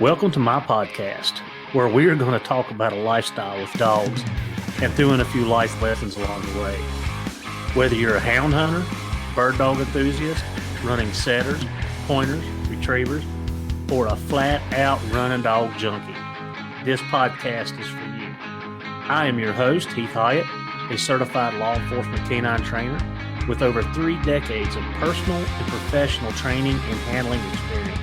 Welcome to my podcast, where we are going to talk about a lifestyle with dogs and throw in a few life lessons along the way. Whether you're a hound hunter, bird dog enthusiast, running setters, pointers, retrievers, or a flat-out running dog junkie, this podcast is for you. I am your host, Heath Hyatt, a certified law enforcement canine trainer with over 3 decades of personal and professional training and handling experience.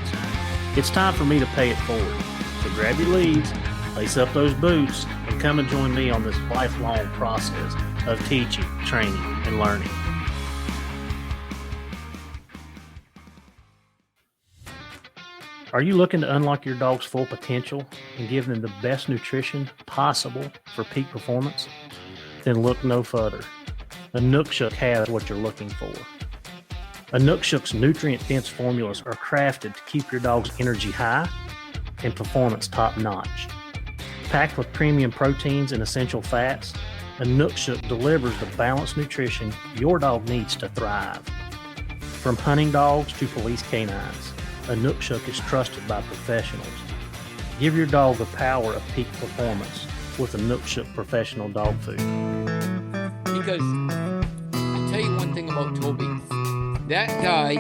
It's time for me to pay it forward. So grab your leads, lace up those boots, and come and join me on this lifelong process of teaching, training, and learning. Are you looking to unlock your dog's full potential and give them the best nutrition possible for peak performance? Then look no further. Inukshuk has what you're looking for. Inukshuk's nutrient-dense formulas are crafted to keep your dog's energy high and performance top-notch. Packed with premium proteins and essential fats, Inukshuk delivers the balanced nutrition your dog needs to thrive. From hunting dogs to police canines, Inukshuk is trusted by professionals. Give your dog the power of peak performance with Inukshuk professional dog food. Because I'll tell you one thing about Toby. That guy,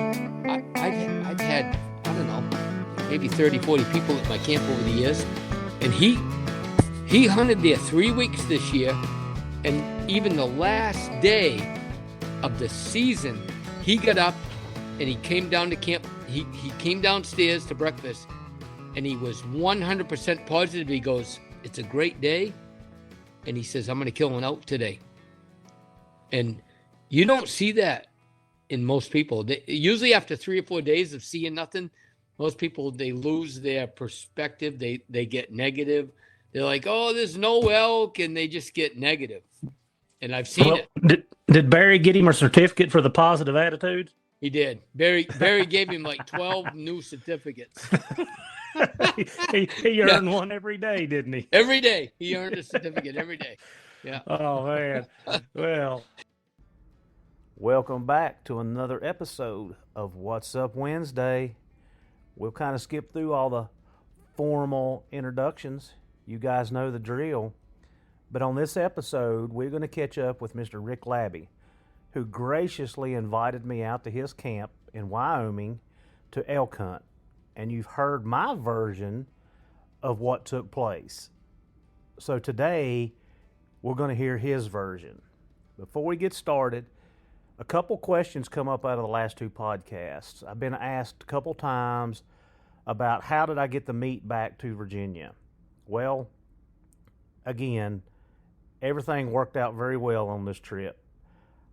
I've had, I don't know, maybe 30, 40 people at my camp over the years. And he hunted there 3 weeks this year. And even the last day of the season, he got up and he came down to camp. He came downstairs to breakfast and he was 100% positive. He goes, "It's a great day." And he says, "I'm going to kill an elk today." And you don't see that in most people. Usually after 3 or 4 days of seeing nothing, most people, they lose their perspective. They get negative. They're like, "Oh, there's no elk," and they just get negative. And I've seen it. Did Barry get him a certificate for the positive attitude? He did. Barry gave him like 12 new certificates. he earned one every day, didn't he? Every day. He earned a certificate every day. Yeah. Oh, man. Well, welcome back to another episode of What's Up Wednesday. We'll kind of skip through all the formal introductions. You guys know the drill. But on this episode, we're going to catch up with Mr. Rick Labbe, who graciously invited me out to his camp in Wyoming to elk hunt. And you've heard my version of what took place. So today, we're going to hear his version. Before we get started, a couple questions come up out of the last 2 podcasts. I've been asked a couple times about how did I get the meat back to Virginia. Well, again, everything worked out very well on this trip.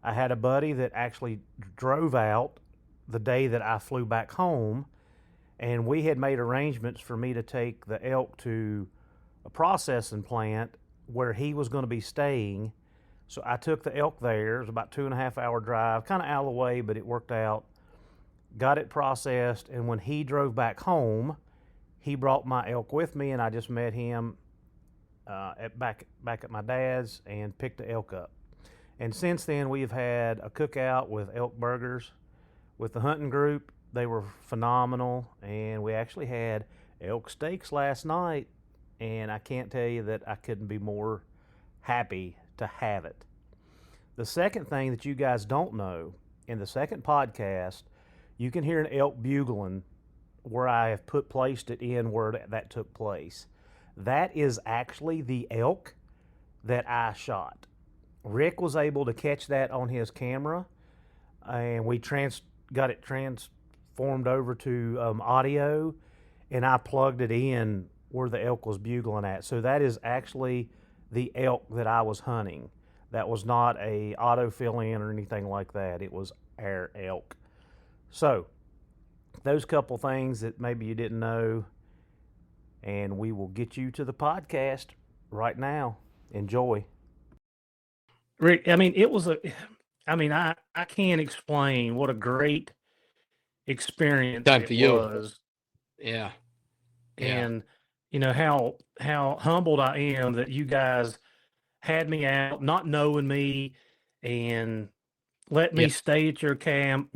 I had a buddy that actually drove out the day that I flew back home, and we had made arrangements for me to take the elk to a processing plant where he was going to be staying. So I took the elk there. It was about 2.5 hour drive, kind of out of the way, but it worked out. Got it processed, and when he drove back home, he brought my elk with me, and I just met him back at my dad's and picked the elk up. And since then, we've had a cookout with elk burgers with the hunting group. They were phenomenal, and we actually had elk steaks last night, and I can't tell you that I couldn't be more happy to have it. The second thing that you guys don't know, in the second podcast, you can hear an elk bugling where I have placed it in where that took place. That is actually the elk that I shot. Rick was able to catch that on his camera, and we got it transformed over to audio, and I plugged it in where the elk was bugling at. So that is actually the elk that I was hunting. That was not a auto fill-in or anything like that. It was our elk. So those couple things that maybe you didn't know, and we will get you to the podcast right now. Enjoy. Rick, I mean, I can't explain what a great experience Time for you. was. Yeah. And you know how humbled I am that you guys had me out, not knowing me, and let me stay at your camp,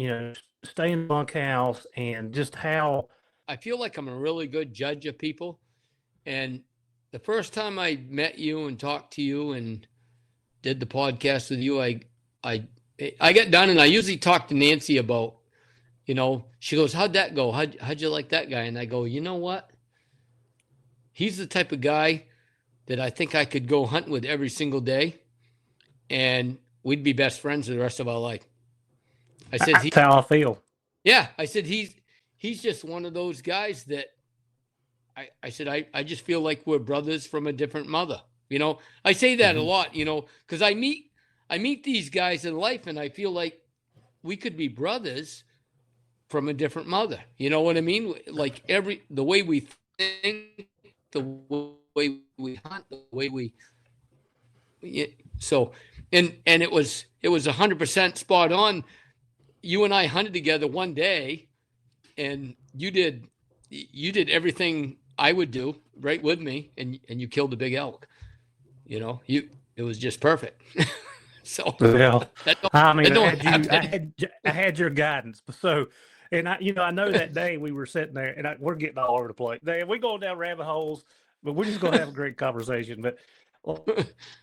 stay in the bunkhouse, and just how I feel like I'm a really good judge of people. And the first time I met you and talked to you and did the podcast with you, I get done and I usually talk to Nancy about, she goes, how'd that go? How'd you like that guy? And I go, you know what? He's the type of guy that I think I could go hunt with every single day, and we'd be best friends the rest of our life. I said, that's how I feel. Yeah. I said, he's just one of those guys that I said, I just feel like we're brothers from a different mother. I say that a lot, because I meet these guys in life and I feel like we could be brothers from a different mother. You know what I mean? Like the way we think, the way we hunt, the way we, so, and it was 100% spot on. You and I hunted together one day and you did everything I would do right with me. And you killed a big elk, it was just perfect. So, yeah, I had your guidance. So, and I know that day we were sitting there and we're getting all over the place. We're going down rabbit holes, but we're just going to have a great conversation. But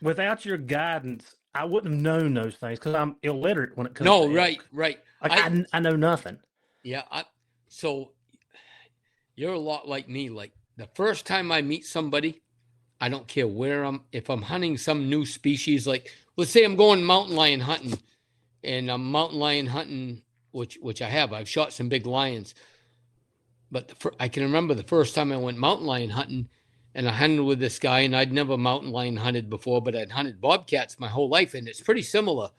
without your guidance, I wouldn't have known those things because I'm illiterate when it comes to elk. Right. Like I know nothing. Yeah. So you're a lot like me. Like the first time I meet somebody, I don't care if I'm hunting some new species, like let's say I'm going mountain lion hunting and I'm mountain lion hunting, which I have. I've shot some big lions, but I can remember the first time I went mountain lion hunting and I hunted with this guy, and I'd never mountain lion hunted before, but I'd hunted bobcats my whole life, and it's pretty similar.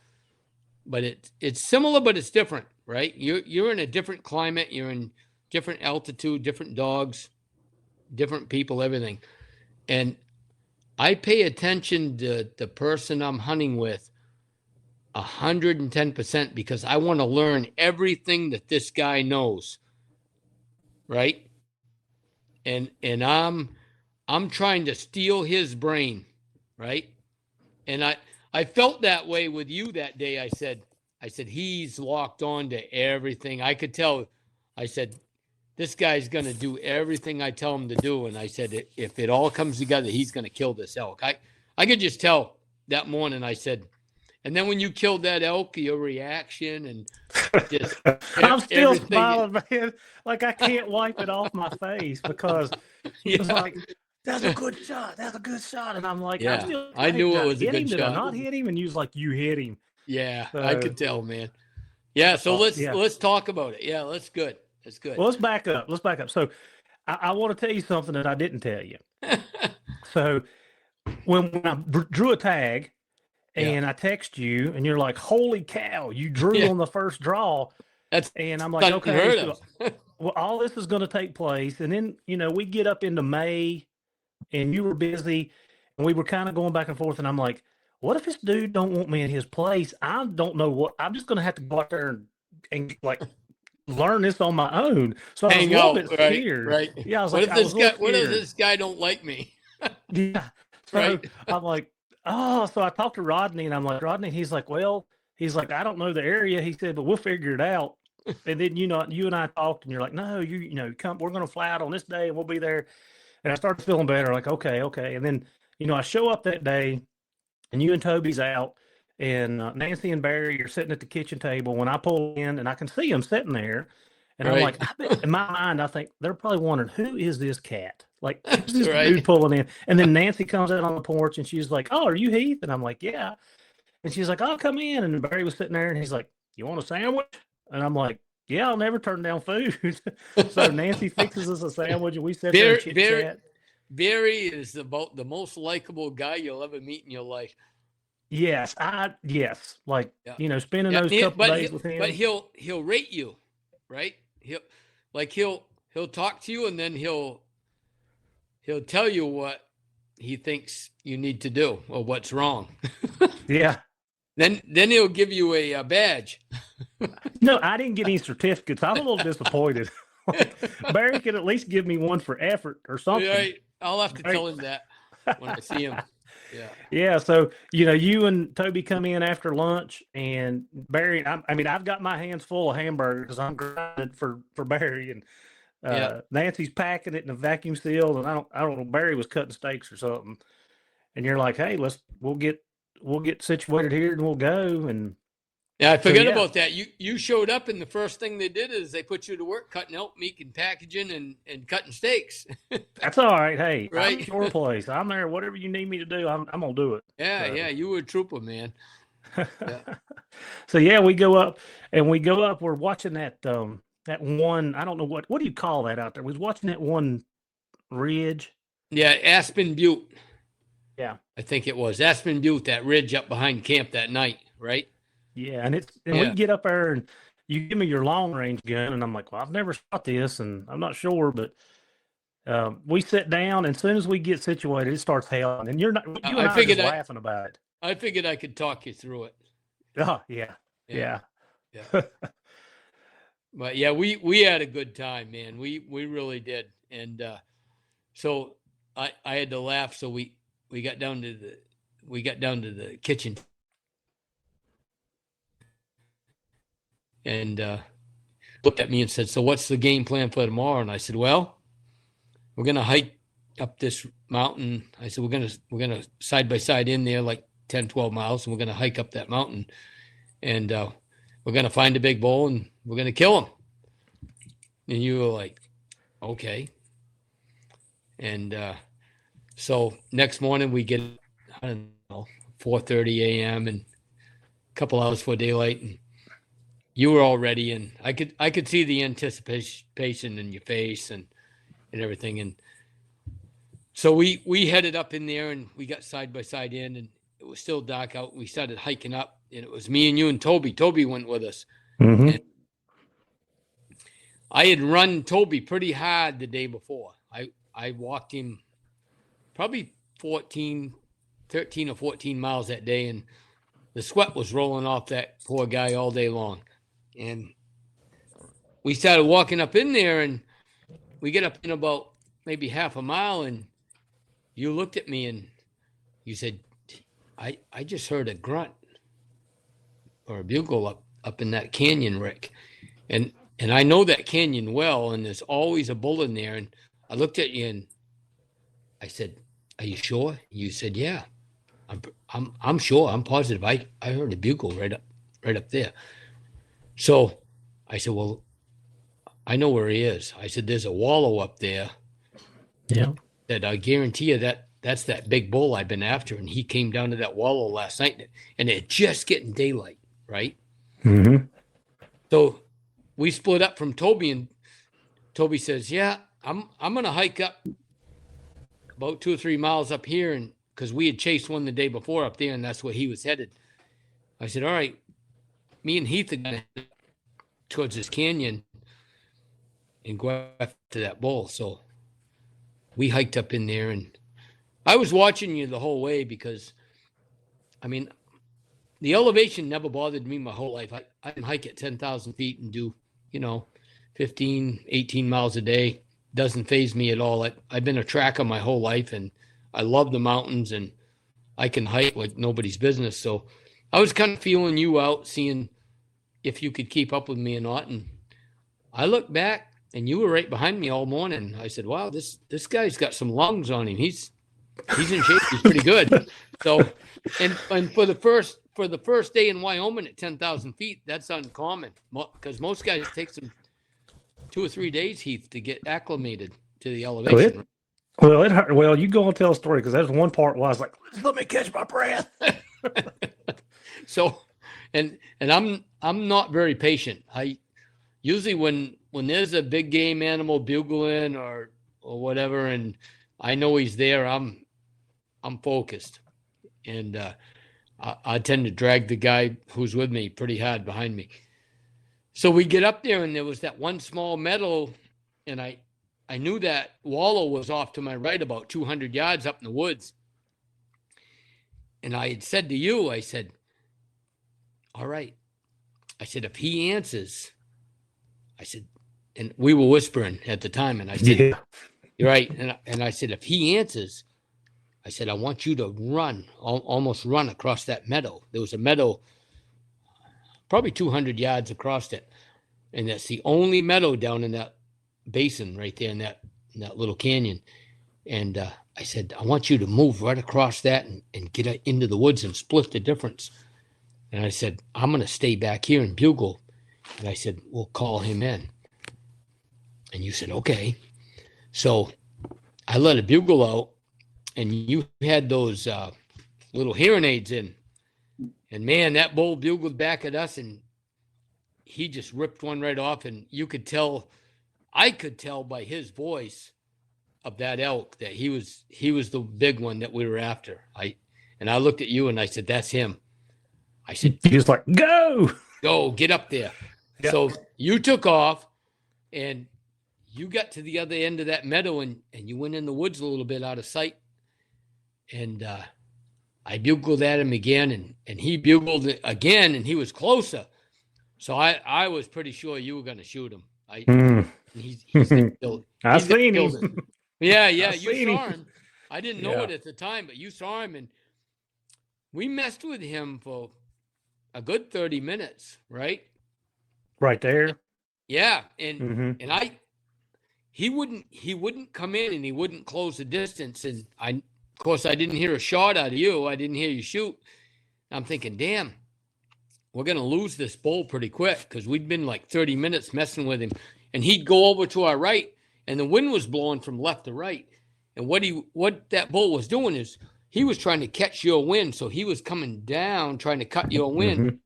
But it's similar, but it's different, right? You're in a different climate, you're in different altitude, different dogs, different people, everything. And I pay attention to the person I'm hunting with 110% because I want to learn everything that this guy knows, right? And I'm trying to steal his brain, right? And I felt that way with you that day. I said he's locked on to everything. I could tell. I said, this guy's going to do everything I tell him to do. And I said, if it all comes together, he's going to kill this elk. I could just tell that morning. I said, and then when you killed that elk, your reaction and just I'm still smiling, man. Like I can't wipe it off my face because it's like, that's a good shot. That's a good shot. And I'm like, yeah, I knew it was a good shot. Did I not hit him? And you was like, you hit him. Yeah, so, I could tell, man. Yeah, so let's talk about it. Yeah, that's good. That's good. Well, let's back up. So I want to tell you something that I didn't tell you. So when I drew a tag and I text you and you're like, holy cow, you drew on the first draw. And I'm like, okay, so, well, all this is going to take place. And then, we get up into May and you were busy and we were kind of going back and forth. And I'm like, what if this dude don't want me in his place? I don't know what, I'm just going to have to go out there and like learn this on my own. So I was a little bit scared. Right. Yeah. I was what like, what if this guy don't like me? Yeah. So I'm like, oh, so I talked to Rodney and I'm like, Rodney, he's like, I don't know the area. He said, but we'll figure it out. And then, you and I talked and you're like, no, come, we're going to fly out on this day and we'll be there. And I started feeling better. Like, okay. And then, I show up that day and you and Toby's out and Nancy and Barry are sitting at the kitchen table when I pull in and I can see them sitting there. And I'm like, I bet, in my mind, I think they're probably wondering, who is this cat? Like, who's this dude pulling in? And then Nancy comes out on the porch and she's like, oh, are you Heath? And I'm like, yeah. And she's like, oh, come in. And Barry was sitting there and he's like, you want a sandwich? And I'm like, yeah, I'll never turn down food. So Nancy fixes us a sandwich and we sit there and chit-chat. Barry is about the most likable guy you'll ever meet in your life. Yes. Like, spending those couple days with him. But he'll rate you, right? He'll talk to you and then he'll tell you what he thinks you need to do or what's wrong. Yeah. Then he'll give you a badge. No, I didn't get any certificates. I'm a little disappointed. Like, Barry could at least give me one for effort or something. Right. I'll have to tell him that when I see him. Yeah. Yeah. So, you and Toby come in after lunch and Barry, I've got my hands full of hamburgers because I'm grinding for Barry. And Nancy's packing it in a vacuum seal, and I don't know, Barry was cutting steaks or something. And you're like, hey, we'll get situated here and we'll go. And yeah, I forget about that. You showed up, and the first thing they did is they put you to work cutting elk meat and packaging and cutting steaks. That's all right. Hey, right? I'm your place. I'm there. Whatever you need me to do, I'm gonna do it. Yeah, yeah. You were a trooper, man. Yeah. So yeah, we go up. We're watching that one. I don't know what do you call that out there? We was watching that one ridge. Yeah, Aspen Butte. Yeah, I think it was Aspen Butte, that ridge up behind camp that night, right? Yeah, and we get up there, and you give me your long range gun, and I'm like, well, I've never shot this, and I'm not sure, but we sit down, and as soon as we get situated, it starts hailing, and you and I are just laughing about it. I figured I could talk you through it. Oh yeah. But yeah, we had a good time, man. We really did, and so I had to laugh. So we got down to the kitchen. And looked at me and said, so what's the game plan for tomorrow? And I said, well, we're going to hike up this mountain. I said, we're going to side by side in there like 10, 12 miles. And we're going to hike up that mountain. And we're going to find a big bull and we're going to kill him. And you were like, okay. And so next morning we get, I don't know, 4:30 a.m. and a couple hours before daylight. And you were all ready, and I could see the anticipation in your face and everything. And so we headed up in there, and we got side by side in, and it was still dark out. We started hiking up, and it was me and you and Toby. Toby went with us. Mm-hmm. And I had run Toby pretty hard the day before. I walked him probably 13 or 14 miles that day, and the sweat was rolling off that poor guy all day long. And we started walking up in there, and we get up in about maybe half a mile, and you looked at me and you said, I just heard a grunt or a bugle up in that canyon, Rick. And I know that canyon well, and there's always a bull in there. And I looked at you and I said, are you sure? You said, yeah, I'm sure. I'm positive. I heard a bugle right up there. So I said, well, I know where he is. I said, there's a wallow up there. Yeah. That I guarantee you that's that big bull I've been after. And he came down to that wallow last night, and it's just getting daylight, right? Mm-hmm. So we split up from Toby, and Toby says, yeah, I'm going to hike up about 2 or 3 miles up here. And because we had chased one the day before up there, and that's where he was headed. I said, all right. Me and Heath are going to head towards this canyon and go after that bull. So we hiked up in there, and I was watching you the whole way because, I mean, the elevation never bothered me my whole life. I can hike at 10,000 feet and do, 15, 18 miles a day. Doesn't faze me at all. I've been a tracker my whole life, and I love the mountains, and I can hike like nobody's business. So I was kind of feeling you out, seeing if you could keep up with me or not. And I looked back, and you were right behind me all morning. I said, wow, this guy's got some lungs on him. He's in shape. He's pretty good. So, and for the first day in Wyoming at 10,000 feet, that's uncommon because most guys take some 2 or 3 days, Heath, to get acclimated to the elevation. Well, you go and tell a story, because there's one part where I was like, let me catch my breath. So, and I'm not very patient. I usually when there's a big game animal bugling or whatever, and I know he's there, I'm focused, and I tend to drag the guy who's with me pretty hard behind me. So we get up there, and there was that one small meadow, and I knew that wallow was off to my right about 200 yards up in the woods. And I had said to you, I said, all right. I said, if he answers, I said, and we were whispering at the time, and I said, yeah. You're right. And I said, if he answers, I said, I want you to run, almost run across that meadow. There was a meadow probably 200 yards across it. And that's the only meadow down in that basin right there in that little canyon. And I said, I want you to move right across that and get into the woods and split the difference. And I said, I'm going to stay back here and bugle. And I said, we'll call him in. And you said, okay. So I let a bugle out, and you had those little hearing aids in. And man, that bull bugled back at us, and he just ripped one right off. And you could tell, I could tell by his voice of that elk that he was the big one that we were after. I looked at you and I said, that's him. I said, he was like, go, get up there. Yep. So you took off and you got to the other end of that meadow and you went in the woods a little bit out of sight. And I bugled at him again and he bugled again and he was closer. So I was pretty sure you were going to shoot him. He's I seen him. Yeah, you saw him. I didn't know it at the time, but you saw him, and we messed with him for a good 30 minutes, right? Right there. Yeah, and he wouldn't come in and he wouldn't close the distance, and of course I didn't hear a shot out of you. I didn't hear you shoot. I'm thinking, damn, we're gonna lose this bull pretty quick because we'd been like 30 minutes messing with him, and he'd go over to our right. And the wind was blowing from left to right. And what that bull was doing is he was trying to catch your wind. So he was coming down, trying to cut your wind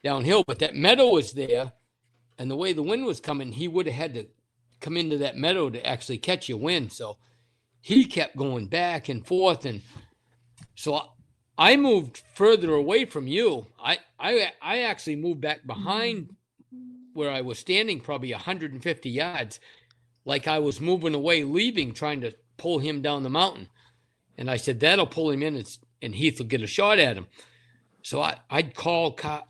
downhill. But that meadow was there. And the way the wind was coming, he would have had to come into that meadow to actually catch your wind. So he kept going back and forth. And so I moved further away from you. I actually moved back behind where I was standing, probably 150 yards. Like I was moving away, leaving, trying to pull him down the mountain. And I said, that'll pull him in and Heath will get a shot at him. So I'd call cow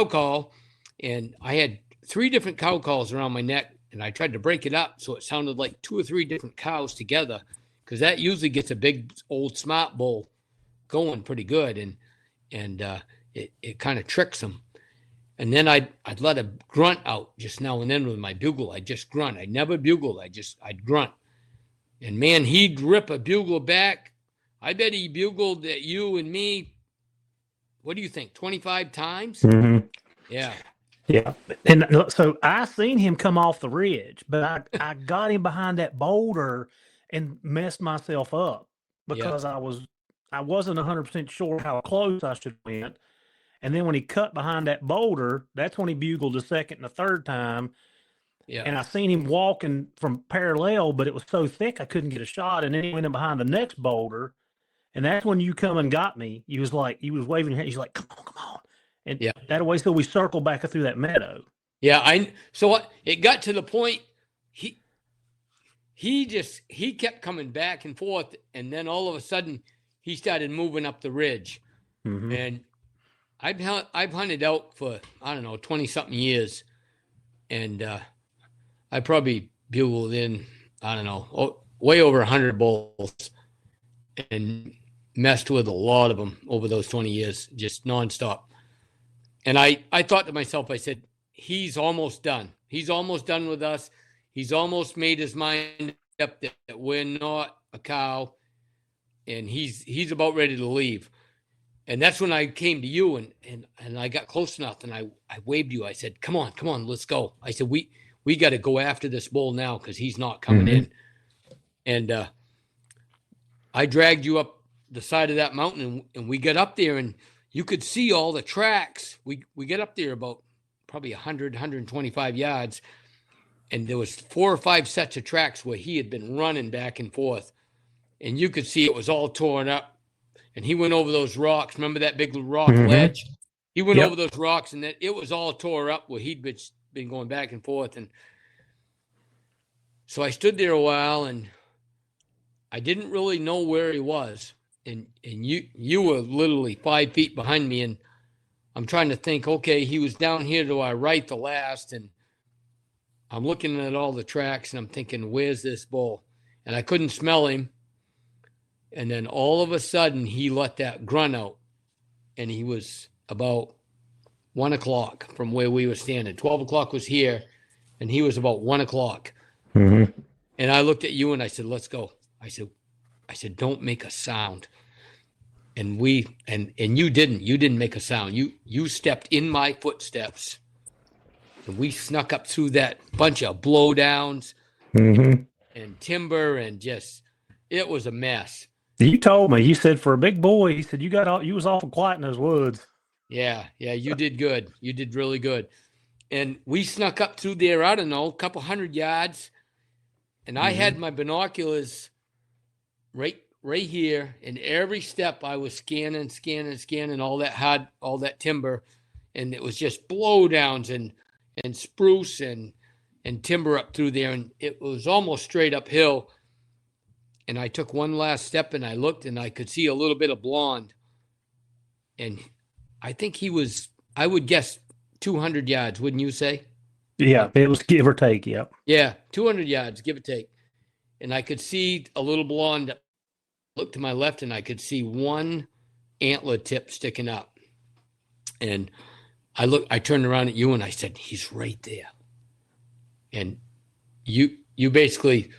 call, and I had 3 different cow calls around my neck, and I tried to break it up so it sounded like 2 or 3 different cows together, because that usually gets a big old smart bull going pretty good, and it kind of tricks them. And then I'd let a grunt out just now and then with my bugle. I'd just grunt. I'd never bugle. I'd grunt. And man, he'd rip a bugle back. I bet he bugled at you and me. What do you think? 25 times? Mm-hmm. Yeah. Yeah. And so I seen him come off the ridge, but I got him behind that boulder and messed myself up because I wasn't 100% sure how close I should went. And then when he cut behind that boulder, that's when he bugled the second and the third time. Yeah. And I seen him walking from parallel, but it was so thick I couldn't get a shot. And then he went in behind the next boulder. And that's when you come and got me. He was waving your hand. He's like, come on. And that way, so we circled back through that meadow. Yeah. So it got to the point he kept coming back and forth. And then all of a sudden he started moving up the ridge. Mm-hmm. And I've hunted elk for, 20 something years. And I probably bugled in, way over 100 bulls and messed with a lot of them over those 20 years, just nonstop. And I thought to myself, I said, he's almost done. He's almost done with us. He's almost made his mind up that we're not a cow, and he's about ready to leave. And that's when I came to you and I got close enough and I waved you. I said, come on, let's go. I said, we got to go after this bull now because he's not coming in. And I dragged you up the side of that mountain and we got up there and you could see all the tracks. We get up there about probably 100, 125 yards. And there was 4 or 5 sets of tracks where he had been running back and forth. And you could see it was all torn up. And he went over those rocks. Remember that big rock ledge? He went over those rocks, and it was all tore up where he'd been going back and forth. And so I stood there a while, and I didn't really know where he was. And you were literally 5 feet behind me, and I'm trying to think, okay, he was down here to our right the last, and I'm looking at all the tracks, and I'm thinking, where's this bull? And I couldn't smell him. And then all of a sudden, he let that grunt out, and he was about 1 o'clock from where we were standing. 12 o'clock was here, and he was about 1 o'clock. Mm-hmm. And I looked at you and I said, let's go. I said, don't make a sound. And you didn't make a sound. You stepped in my footsteps, and we snuck up through that bunch of blowdowns Mm-hmm. and timber, and it was a mess. You told me, you said for a big boy, he said you was awful quiet in those woods. Yeah, you did good. You did really good. And we snuck up through there, I don't know, a couple 100 yards. And I had my binoculars right here. And every step I was scanning all that timber. And it was just blowdowns and spruce and timber up through there. And it was almost straight uphill. And I took one last step and I looked and I could see a little bit of blonde. And I think he was, I would guess 200 yards, wouldn't you say? Yeah, it was give or take. Yep. Yeah, 200 yards, give or take. And I could see a little blonde. Look to my left and I could see one antler tip sticking up. And I turned around at you and I said, he's right there. And you basically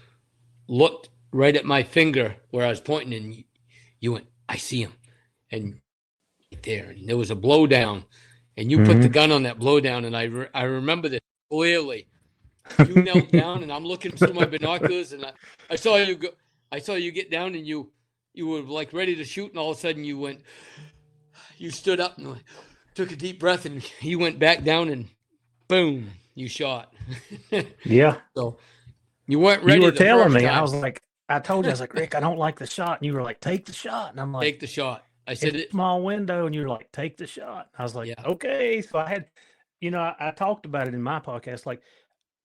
looked right at my finger where I was pointing and you went, I see him. And there, and there was a blowdown, and you put the gun on that blowdown, and I remember this clearly. You knelt down, and I'm looking through my binoculars, and I saw you go. I saw you get down, and you were like ready to shoot, and all of a sudden you stood up and took a deep breath, and you went back down, and boom, you shot. Yeah. So you weren't ready. You were telling me, time. I told you, I was like, Rick, I don't like the shot, and you were like, take the shot, and I'm like, take the shot. I said it's a small window, and you're like, take the shot. I was like, yeah. Okay. So I had, I talked about it in my podcast. Like,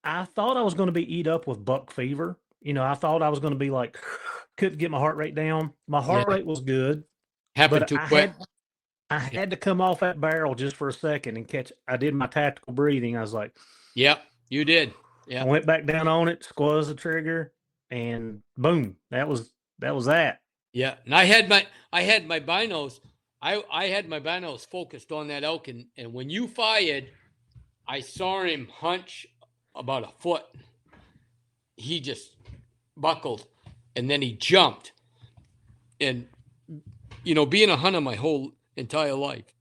I thought I was going to be eat up with buck fever. I thought I was going to be like, couldn't get my heart rate down. My heart rate was good. Happened too quick. I had to come off that barrel just for a second and catch. I did my tactical breathing. I was like, yep, you did. Yeah. I went back down on it, squeezed the trigger, and boom, that was that. Yeah, and I had my binos. I had my binos focused on that elk, and when you fired, I saw him hunch about a foot. He just buckled, and then he jumped. And being a hunter my whole entire life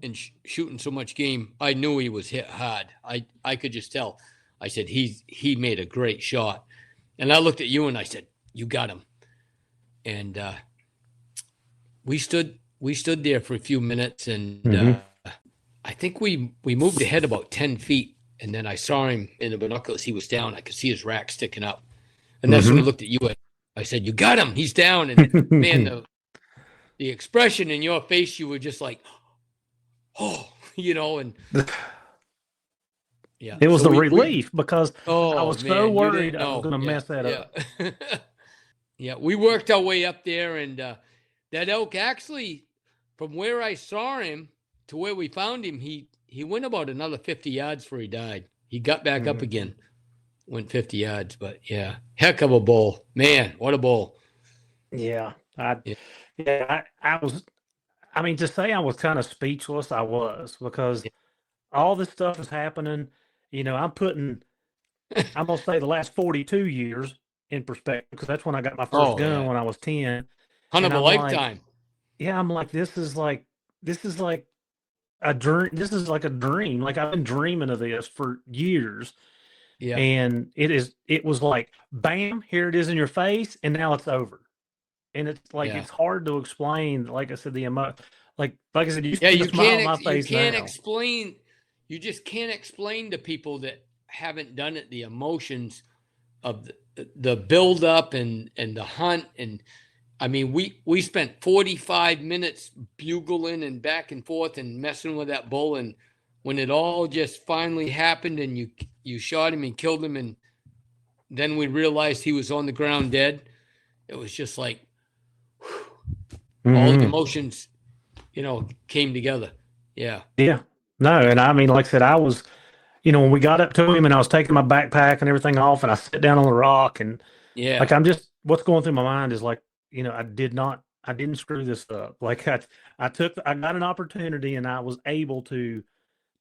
and shooting so much game, I knew he was hit hard. I could just tell. I said he made a great shot, and I looked at you and I said, you got him. And we stood there for a few minutes, and I think we moved ahead about 10 feet, and then I saw him in the binoculars. He was down. I could see his rack sticking up, and that's when I looked at you. I said, "You got him. He's down." And man, the expression in your face, you were just like, "Oh," and yeah, it was a relief because I was so worried I was going to mess that up. Yeah, we worked our way up there, and that elk actually, from where I saw him to where we found him, he went about another 50 yards before he died. He got back up again, went 50 yards, but yeah, heck of a bull. Man, what a bull. Yeah. I was, to say I was kind of speechless, I was, because all this stuff is happening. I'm going to say the last 42 years in perspective, because that's when I got my first gun when I was 10. Hunt of a lifetime. I'm like, this is like a dream. This is like a dream. Like, I've been dreaming of this for years. Yeah. And it was like, bam, here it is in your face, and now it's over. And it's like, it's hard to explain. Like I said, like I said, you see the smile on my face now. You just can't explain to people that haven't done it the emotions of the build up and the hunt. And I mean, we spent 45 minutes bugling and back and forth and messing with that bull. And when it all just finally happened and you shot him and killed him, and then we realized he was on the ground dead, it was just like all the emotions, came together. Yeah. Yeah. No. And like I said, I was, when we got up to him and I was taking my backpack and everything off, and I sat down on the rock, and like, what's going through my mind is like, I didn't screw this up. Like, I got an opportunity, and I was able to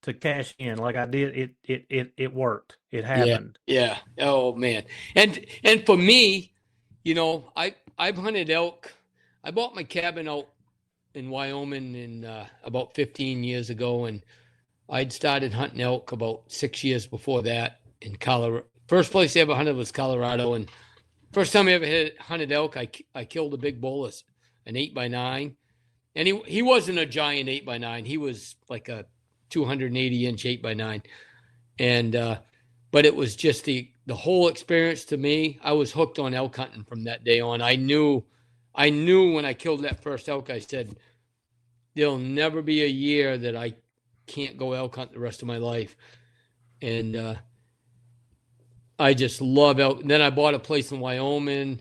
to cash in like I did. It worked. It happened. Yeah. Oh man. And for me, I've hunted elk. I bought my cabin out in Wyoming in about 15 years ago, and I'd started hunting elk about 6 years before that in Colorado. First place I ever hunted was Colorado, and first time I ever hunted elk, I killed a big bull, an 8x9, and he wasn't a giant 8x9. He was like a 280-inch 8x9, and but it was just the whole experience to me. I was hooked on elk hunting from that day on. I knew when I killed that first elk, I said, there'll never be a year that I can't go elk hunt the rest of my life. And I just love elk. And then I bought a place in Wyoming,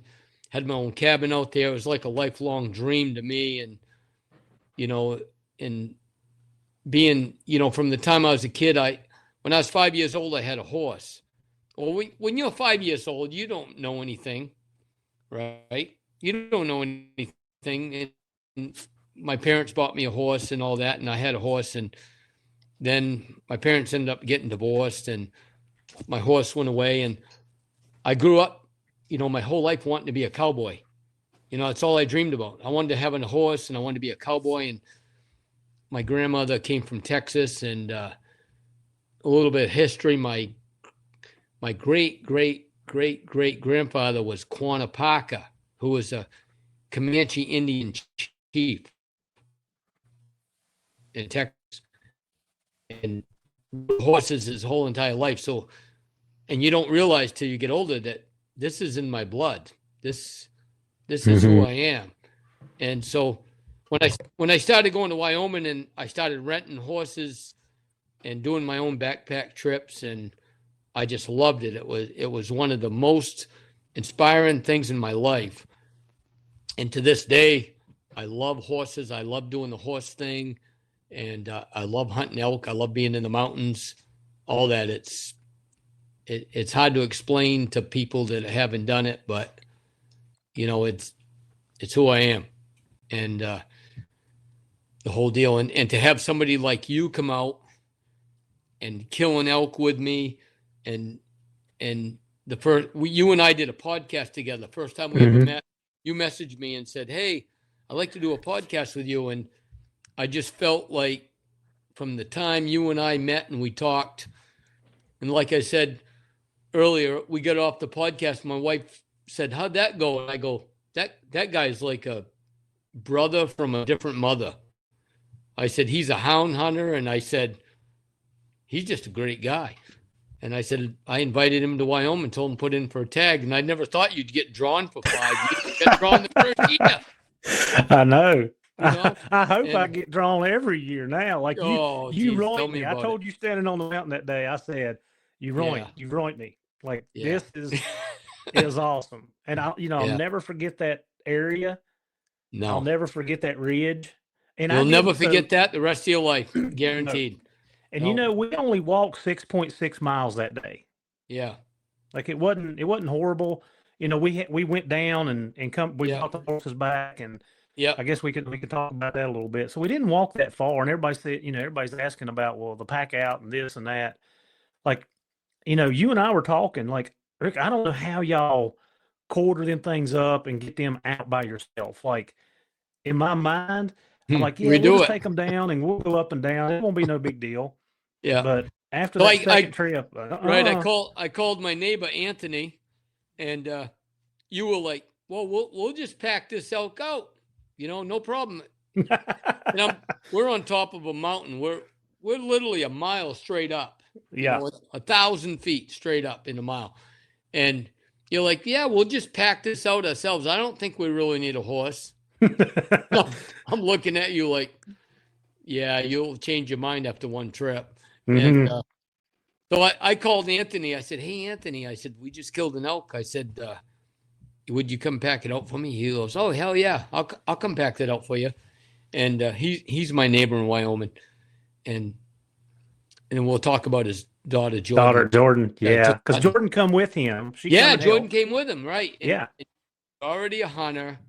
had my own cabin out there. It was like a lifelong dream to me. And, and being, from the time I was a kid, when I was 5 years old, I had a horse. Well, when you're 5 years old, you don't know anything, right? You don't know anything. And my parents bought me a horse and all that, and I had a horse, and then my parents ended up getting divorced, and my horse went away, and I grew up, my whole life wanting to be a cowboy. It's all I dreamed about. I wanted to have a horse, and I wanted to be a cowboy, and my grandmother came from Texas, and a little bit of history. My great grandfather was Quannapaca, who was a Comanche Indian chief in Texas, and horses his whole entire life. So, and you don't realize till you get older that this is in my blood. This is who I am. And so when I started going to Wyoming and I started renting horses and doing my own backpack trips, and I just loved it. It was one of the most inspiring things in my life. And to this day, I love horses. I love doing the horse thing. And I love hunting elk. I love being in the mountains, all that. It's hard to explain to people that haven't done it, but it's who I am, and the whole deal. And to have somebody like you come out and kill an elk with me, and you and I did a podcast together. The first time we ever met, you messaged me and said, "Hey, I'd like to do a podcast with you," and I just felt like from the time you and I met and we talked, and like I said earlier, we got off the podcast. My wife said, "How'd that go?" And I go, that guy's like a brother from a different mother. I said, he's a hound hunter. And I said, he's just a great guy. And I said, I invited him to Wyoming, told him to put in for a tag. And I never thought you'd get drawn for 5 years. You got drawn the first year. I know. I hope I get drawn every year now. Like you ruined me. I told you standing on the mountain that day, I said, you ruined me. Like this is awesome. And I'll never forget that area. No. I'll never forget that ridge. And you'll never forget that the rest of your life, guaranteed. No. And we only walked 6.6 miles that day. Yeah. Like it wasn't horrible. We went down and brought the horses back, and I guess we could talk about that a little bit. So we didn't walk that far, and everybody said, everybody's asking about, well, the pack out and this and that. Like, you and I were talking, like, Rick, I don't know how y'all quarter them things up and get them out by yourself. Like, in my mind, I'm like, we'll just take them down and we'll go up and down. It won't be no big deal. Yeah. But after that second trip, right, I called my neighbor Anthony, and you were like, well, we'll just pack this elk out, no problem. And we're on top of a mountain. We're literally a mile straight up. Yeah. 1,000 feet straight up in a mile. And you're like, yeah, we'll just pack this out ourselves. I don't think we really need a horse. I'm looking at you like, yeah, you'll change your mind after one trip. And so I called Anthony. I said, hey, Anthony, I said, we just killed an elk. I said, would you come pack it out for me? He goes, oh, hell yeah. I'll come pack that out for you. And he's my neighbor in Wyoming. And we'll talk about his daughter, Jordan. Yeah. Because Jordan come with him. Jordan came with him. Right. And already a hunter,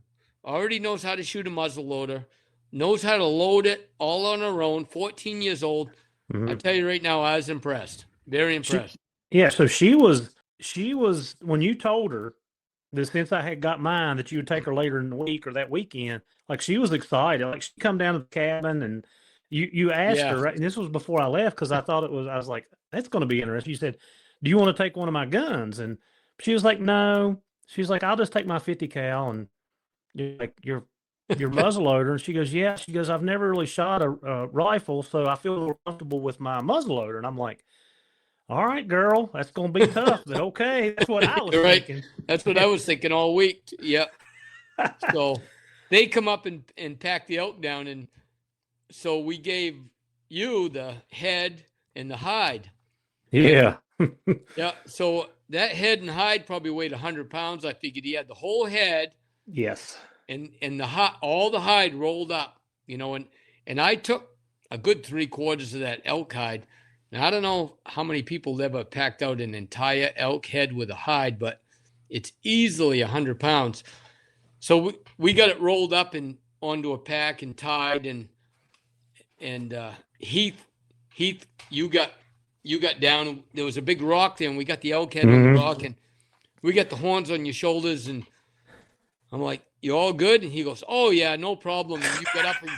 already knows how to shoot a muzzleloader, knows how to load it all on her own, 14 years old. Mm-hmm. I tell you right now, I was impressed. Very impressed. So she was when you told her that since I had got mine that you would take her later in the week or that weekend, like she was excited. Like she come down to the cabin and you asked her, right? And this was before I left because I was like, that's going to be interesting. You said, do you want to take one of my guns? And she was like, no. She's like, I'll just take my 50 cal and you're like your muzzle loader. And she goes, yeah. She goes, I've never really shot a rifle, so I feel more comfortable with my muzzle loader. And I'm like, all right, girl, that's going to be tough, but okay. That's what I was thinking. That's what I was thinking all week. Yep. So they come up and pack the elk down. And so we gave you the head and the hide. Yeah. Yeah. So that head and hide probably weighed 100 pounds. I figured he had the whole head. Yes. And all the hide rolled up, and I took a good 3/4 of that elk hide. Now, I don't know how many people ever packed out an entire elk head with a hide, but it's easily 100 pounds. So we got it rolled up and onto a pack and tied, and Heath, you got down. There was a big rock there, and we got the elk head on the rock, and we got the horns on your shoulders, and I'm like, you all good? And he goes, oh yeah, no problem. And you get up and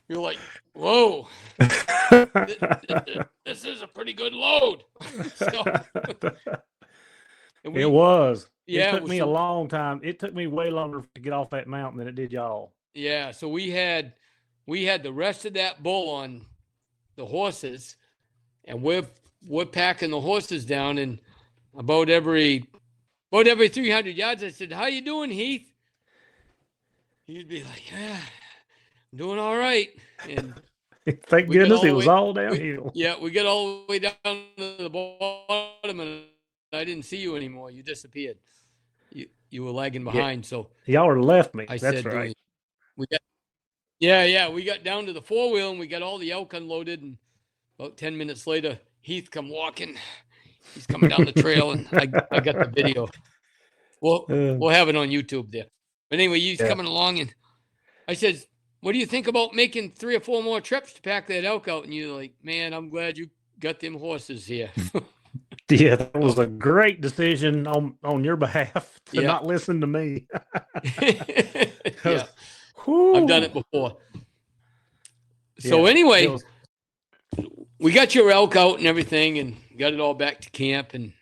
you're like, whoa, this is a pretty good load. It was. Yeah, it took me a long time. It took me way longer to get off that mountain than it did y'all. Yeah, so we had the rest of that bull on the horses, and we're packing the horses down, and about every 300 yards, I said, how you doing, Heath? He'd be like, yeah, I'm doing all right. And thank goodness it was all downhill. We got all the way down to the bottom, and I didn't see you anymore. You disappeared. You were lagging behind. Yeah. So y'all were left me. I That's said, right. We got down to the 4-wheel, and we got all the elk unloaded. And about 10 minutes later, Heath come walking. He's coming down the trail, and I got the video. We'll have it on YouTube there. But anyway, he's coming along, and I said, what do you think about making 3 or 4 more trips to pack that elk out? And you're like, man, I'm glad you got them horses here. Yeah, that was a great decision on your behalf to not listen to me. Yeah, I've done it before. So anyway, we got your elk out and everything, and got it all back to camp, and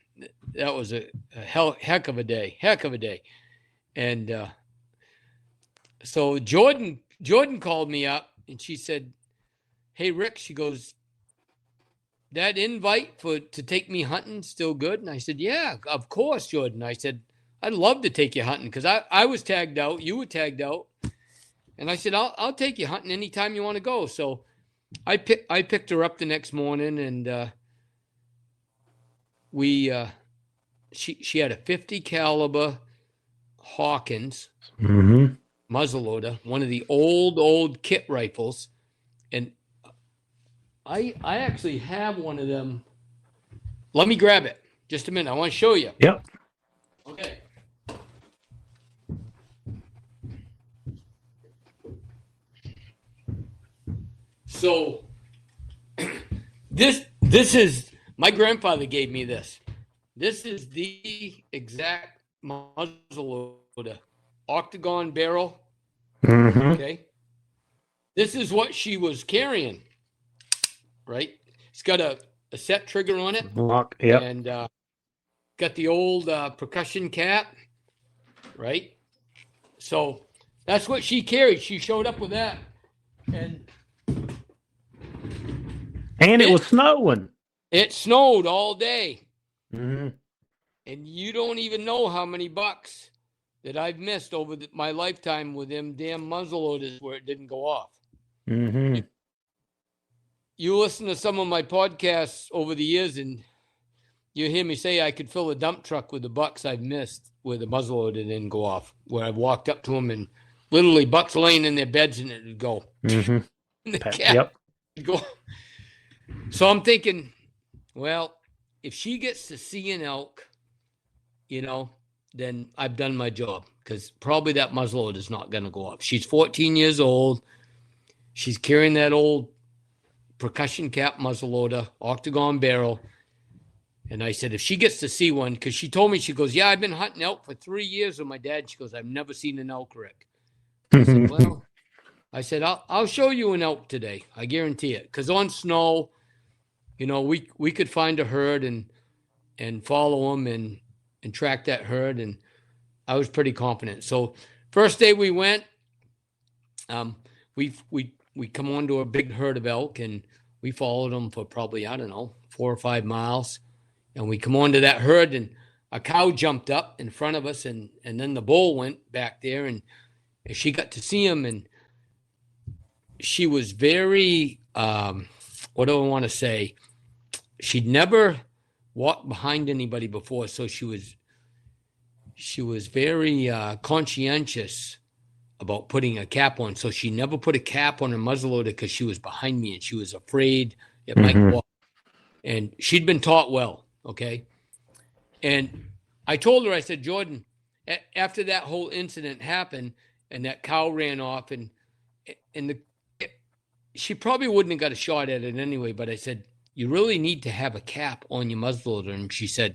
that was a heck of a day. And so Jordan called me up, and she said, hey, Rick, she goes, that invite to take me hunting still good? And I said, yeah, of course, Jordan. I said, I'd love to take you hunting, because I was tagged out. You were tagged out. And I said, I'll take you hunting anytime you want to go. So I picked her up the next morning, and she had a 50 caliber Hawkins muzzleloader, one of the old kit rifles. And I actually have one of them. Let me grab it. Just a minute. I want to show you. Yep. Okay. So this is, my grandfather gave me this. This is the exact muzzleloader, octagon barrel. Okay. This is what she was carrying, right? It's got a set trigger on it. Yep. And got the old percussion cap, right? So that's what she carried. She showed up with that. And it was snowing. It snowed all day. Mm-hmm. And you don't even know how many bucks that I've missed over my lifetime with them damn muzzleloaders where it didn't go off. Mm-hmm. You listen to some of my podcasts over the years, and you hear me say I could fill a dump truck with the bucks I've missed where the muzzleloader didn't go off, where I walked up to them and literally bucks laying in their beds and it would go. Mm-hmm. And the cat would go. So I'm thinking, well, if she gets to see an elk, then I've done my job, because probably that muzzleloader is not going to go off. She's 14 years old. She's carrying that old percussion cap muzzleloader, octagon barrel. And I said, if she gets to see one, because she told me, she goes, yeah, I've been hunting elk for 3 years with my dad. She goes, I've never seen an elk, Rick. I said, well, I'll show you an elk today. I guarantee it. Because on snow, you know, we could find a herd and follow them and track that herd. And I was pretty confident. So first day we went, we come onto a big herd of elk, and we followed them for probably, I don't know, 4 or 5 miles. And we come onto that herd, and a cow jumped up in front of us, and then the bull went back there, and she got to see him, and she was very, what do I want to say? She'd never walked behind anybody before, so she was very conscientious about putting a cap on. So she never put a cap on her muzzleloader because she was behind me, and she was afraid it might walk. And she'd been taught well. Okay. And I told her, I said, Jordan, after that whole incident happened and that cow ran off, and she probably wouldn't have got a shot at it anyway, but I said, you really need to have a cap on your muzzleloader. And she said,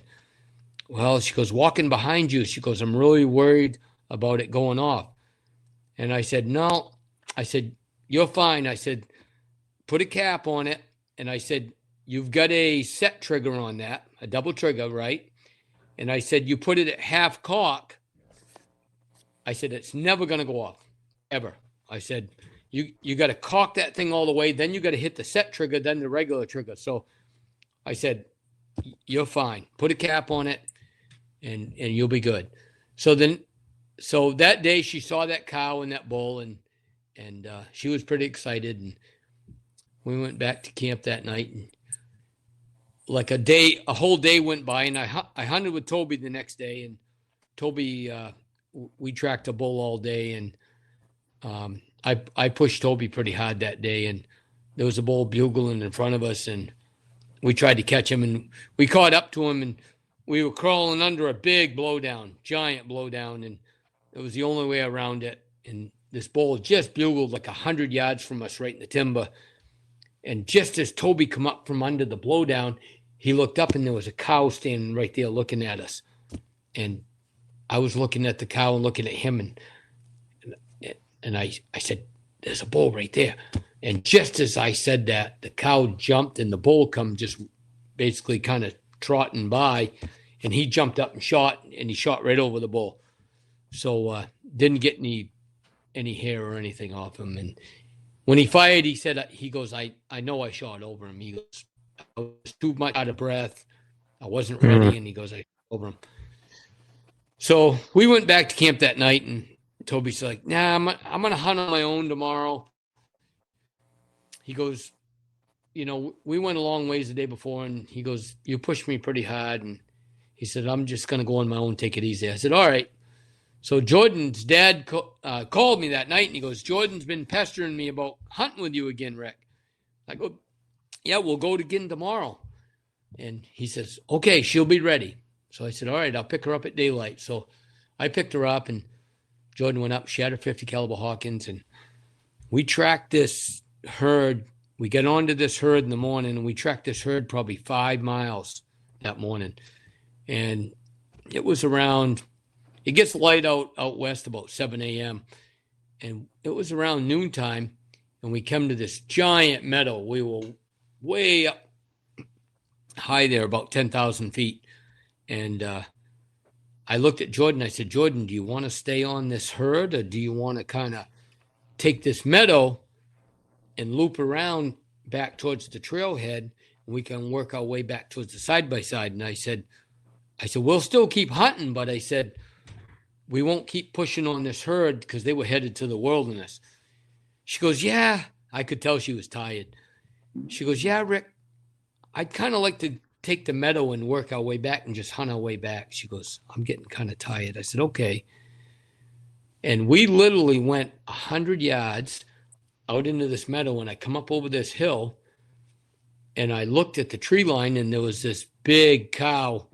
well, she goes, walking behind you, she goes, I'm really worried about it going off. And I said, no. I said, you're fine. I said, put a cap on it. And I said, you've got a set trigger on that, a double trigger, right? And I said, you put it at half cock. I said, it's never going to go off, ever. I said, you got to cock that thing all the way. Then you got to hit the set trigger, then the regular trigger. So I said, you're fine. Put a cap on it, and you'll be good. So that day she saw that cow and that bull, and she was pretty excited. And we went back to camp that night, and like a whole day went by, and I hunted with Toby the next day, and Toby, we tracked a bull all day, and I pushed Toby pretty hard that day, and there was a bull bugling in front of us, and we tried to catch him, and we caught up to him, and we were crawling under a big blowdown, giant blowdown, and it was the only way around it. And this bull just bugled like 100 yards from us right in the timber. And just as Toby come up from under the blowdown, he looked up, and there was a cow standing right there looking at us. And I was looking at the cow and looking at him, and I said, there's a bull right there. And just as I said that, the cow jumped, and the bull come just basically kind of trotting by, and he jumped up and shot, and he shot right over the bull. So didn't get any hair or anything off him. And when he fired, he said, he goes, I know I shot over him. He goes, I was too much out of breath. I wasn't ready. And he goes, I shot over him. So we went back to camp that night, and Toby's like, nah, I'm going to hunt on my own tomorrow. He goes, you know, we went a long ways the day before, and he goes, you pushed me pretty hard. And he said, I'm just going to go on my own, take it easy. I said, all right. So Jordan's dad called me that night, and he goes, Jordan's been pestering me about hunting with you again, Rick. I go, yeah, we'll go again tomorrow. And he says, okay, she'll be ready. So I said, all right, I'll pick her up at daylight. So I picked her up, and Jordan went up, she had her 50 caliber Hawkins, and we tracked this herd. We got onto this herd in the morning, and we tracked this herd probably 5 miles that morning. And it was around, it gets light out west about 7 a.m. And it was around noontime, and we came to this giant meadow. We were way up high there, about 10,000 feet. And I looked at Jordan. I said, Jordan, do you want to stay on this herd, or do you want to kind of take this meadow and loop around back towards the trailhead, and we can work our way back towards the side-by-side? And I said, we'll still keep hunting, but I said, we won't keep pushing on this herd because they were headed to the wilderness. She goes, yeah. I could tell she was tired. She goes, yeah, Rick, I'd kind of like to take the meadow and work our way back and just hunt our way back. She goes, I'm getting kind of tired. I said, okay. And we literally went 100 yards out into this meadow, and I come up over this hill, and I looked at the tree line, and there was this big cow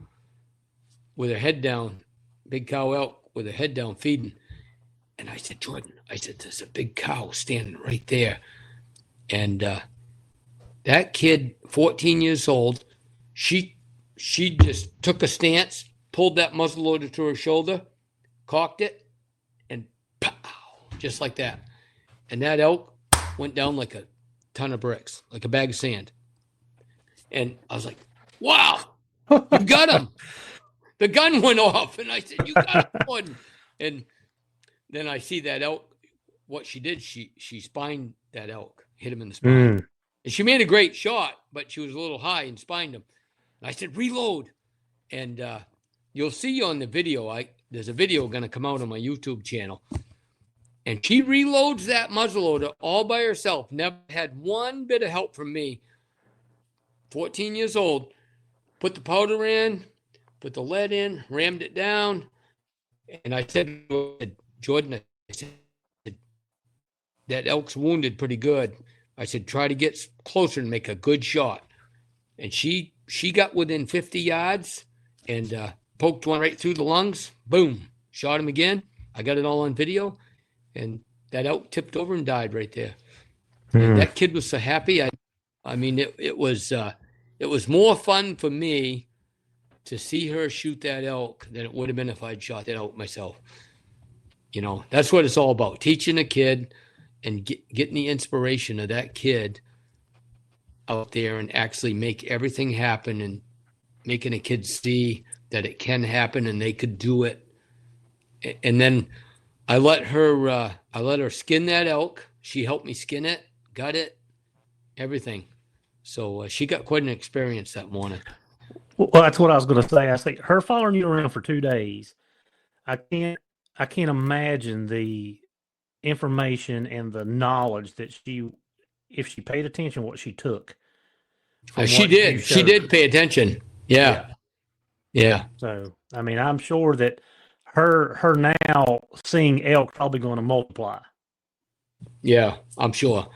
with her head down, big cow elk with her head down feeding. And I said, Jordan, I said, there's a big cow standing right there. And That kid, 14 years old, she just took a stance, pulled that muzzleloader to her shoulder, cocked it, and pow, just like that. And that elk went down like a ton of bricks, like a bag of sand. And I was like, wow, you got him. The gun went off. And I said, you got him. And then I see that elk. What she did, she spined that elk, hit him in the spine. And she made a great shot, but she was a little high and spined him. And I said, reload. And you'll see on the video, there's a video going to come out on my YouTube channel. And she reloads that muzzleloader all by herself. Never had one bit of help from me. 14 years old. Put the powder in, put the lead in, rammed it down. And I said, Jordan, I said, that elk's wounded pretty good. I said, try to get closer and make a good shot. And she got within 50 yards and poked one right through the lungs. Boom. Shot him again. I got it all on video. And that elk tipped over and died right there. And that kid was so happy. I mean, it was more fun for me to see her shoot that elk than it would have been if I'd shot that elk myself. You know, that's what it's all about. Teaching a kid and getting the inspiration of that kid out there and actually make everything happen and making a kid see that it can happen and they could do it. And then I let her skin that elk. She helped me skin it, gut it, everything. So she got quite an experience that morning. Well, that's what I was going to say. I think her following you around for 2 days, I can't imagine the information and the knowledge that if she paid attention, what she took. She did pay attention. Yeah. So, I mean, I'm sure that her now seeing elk probably going to multiply. Yeah, I'm sure.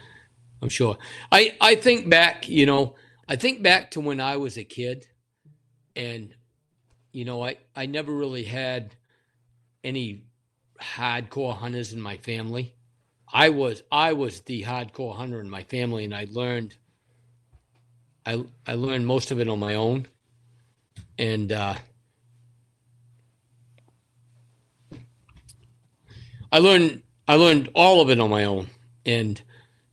I think back, to when I was a kid and, I never really had any hardcore hunters in my family. I was the hardcore hunter in my family, and I learned most of it on my own. And I learned all of it on my own. And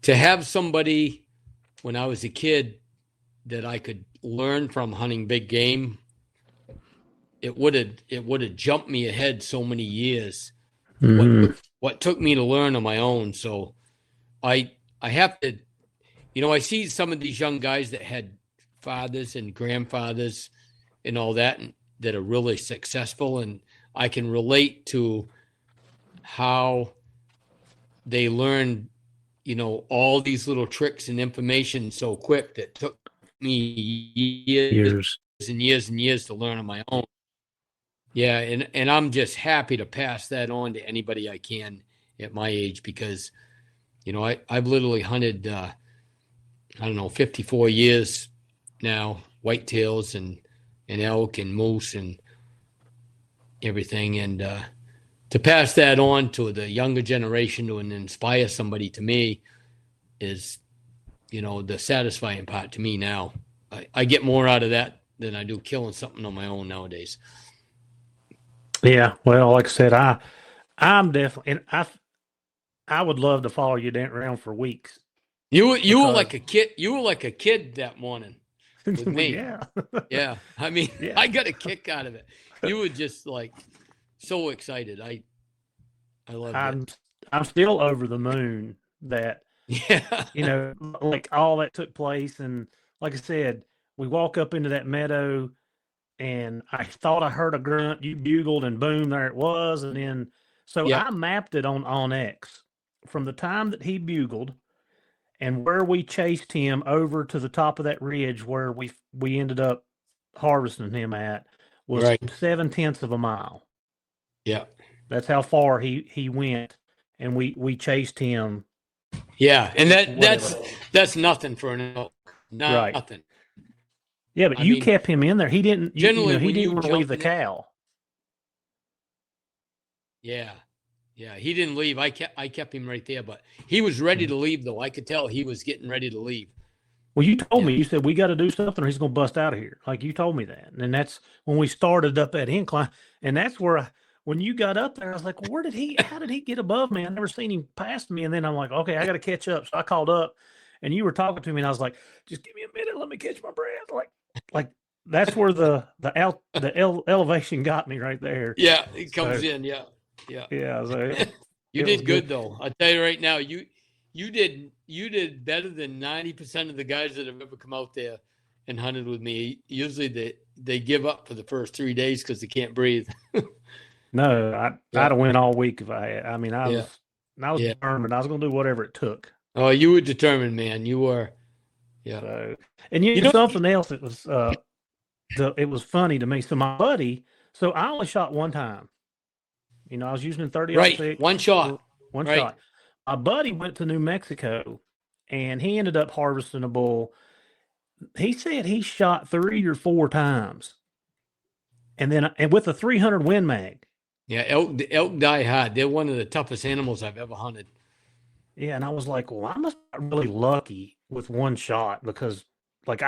to have somebody when I was a kid that I could learn from hunting big game, it would have jumped me ahead so many years. What took me to learn on my own. So I have to, I see some of these young guys that had fathers and grandfathers and all that, and that are really successful. And I can relate to how they learned, all these little tricks and information so quick that took me years and years and years to learn on my own. Yeah, and I'm just happy to pass that on to anybody I can at my age because, I've literally hunted, 54 years now, whitetails and elk and moose and everything. And to pass that on to the younger generation and inspire somebody to me is, the satisfying part to me now. I get more out of that than I do killing something on my own nowadays. Yeah, well, like I said, I'm definitely, and I would love to follow you around for weeks. You were like a kid. You were like a kid that morning with me. Yeah. I mean, I got a kick out of it. You were just like so excited. I love it. I'm still over the moon that like all that took place, and like I said, we walk up into that meadow. And I thought I heard a grunt. You bugled, and boom, there it was. And then, I mapped it on X from the time that he bugled, and where we chased him over to the top of that ridge where we ended up harvesting him at was 0.7 of a mile. Yeah, that's how far he went, and we chased him. Yeah, and that's nothing for an elk. Nothing. Yeah, but you kept him in there. He didn't. Generally, he didn't want to leave the cow. Yeah, he didn't leave. I kept him right there, but he was ready to leave, though. I could tell he was getting ready to leave. Well, you told me, you said we got to do something or he's going to bust out of here. Like you told me that. And that's when we started up that incline. And that's where when you got up there, I was like, well, how did he get above me? I never seen him past me. And then I'm like, okay, I got to catch up. So I called up and you were talking to me and I was like, just give me a minute. Let me catch my breath. Like that's where the elevation got me right there. Yeah. It comes in. Yeah. Yeah. Yeah. So you did good though. I'll tell you right now, you did better than 90% of the guys that have ever come out there and hunted with me. Usually they give up for the first 3 days because they can't breathe. No, I'd have went all week if I had. I mean, I was determined. I was going to do whatever it took. Oh, you were determined, man. You were. Yeah. So, and you know something else that was it was funny to me. So my buddy, so I only shot one time. You know, I was using a 30 right. One shot. One shot. My buddy went to New Mexico and he ended up harvesting a bull. He said he shot 3 or 4 times. And with a 300 Win Mag. Yeah, elk die hard. They're one of the toughest animals I've ever hunted. Yeah, and I was like, well, I must be really lucky with one shot because like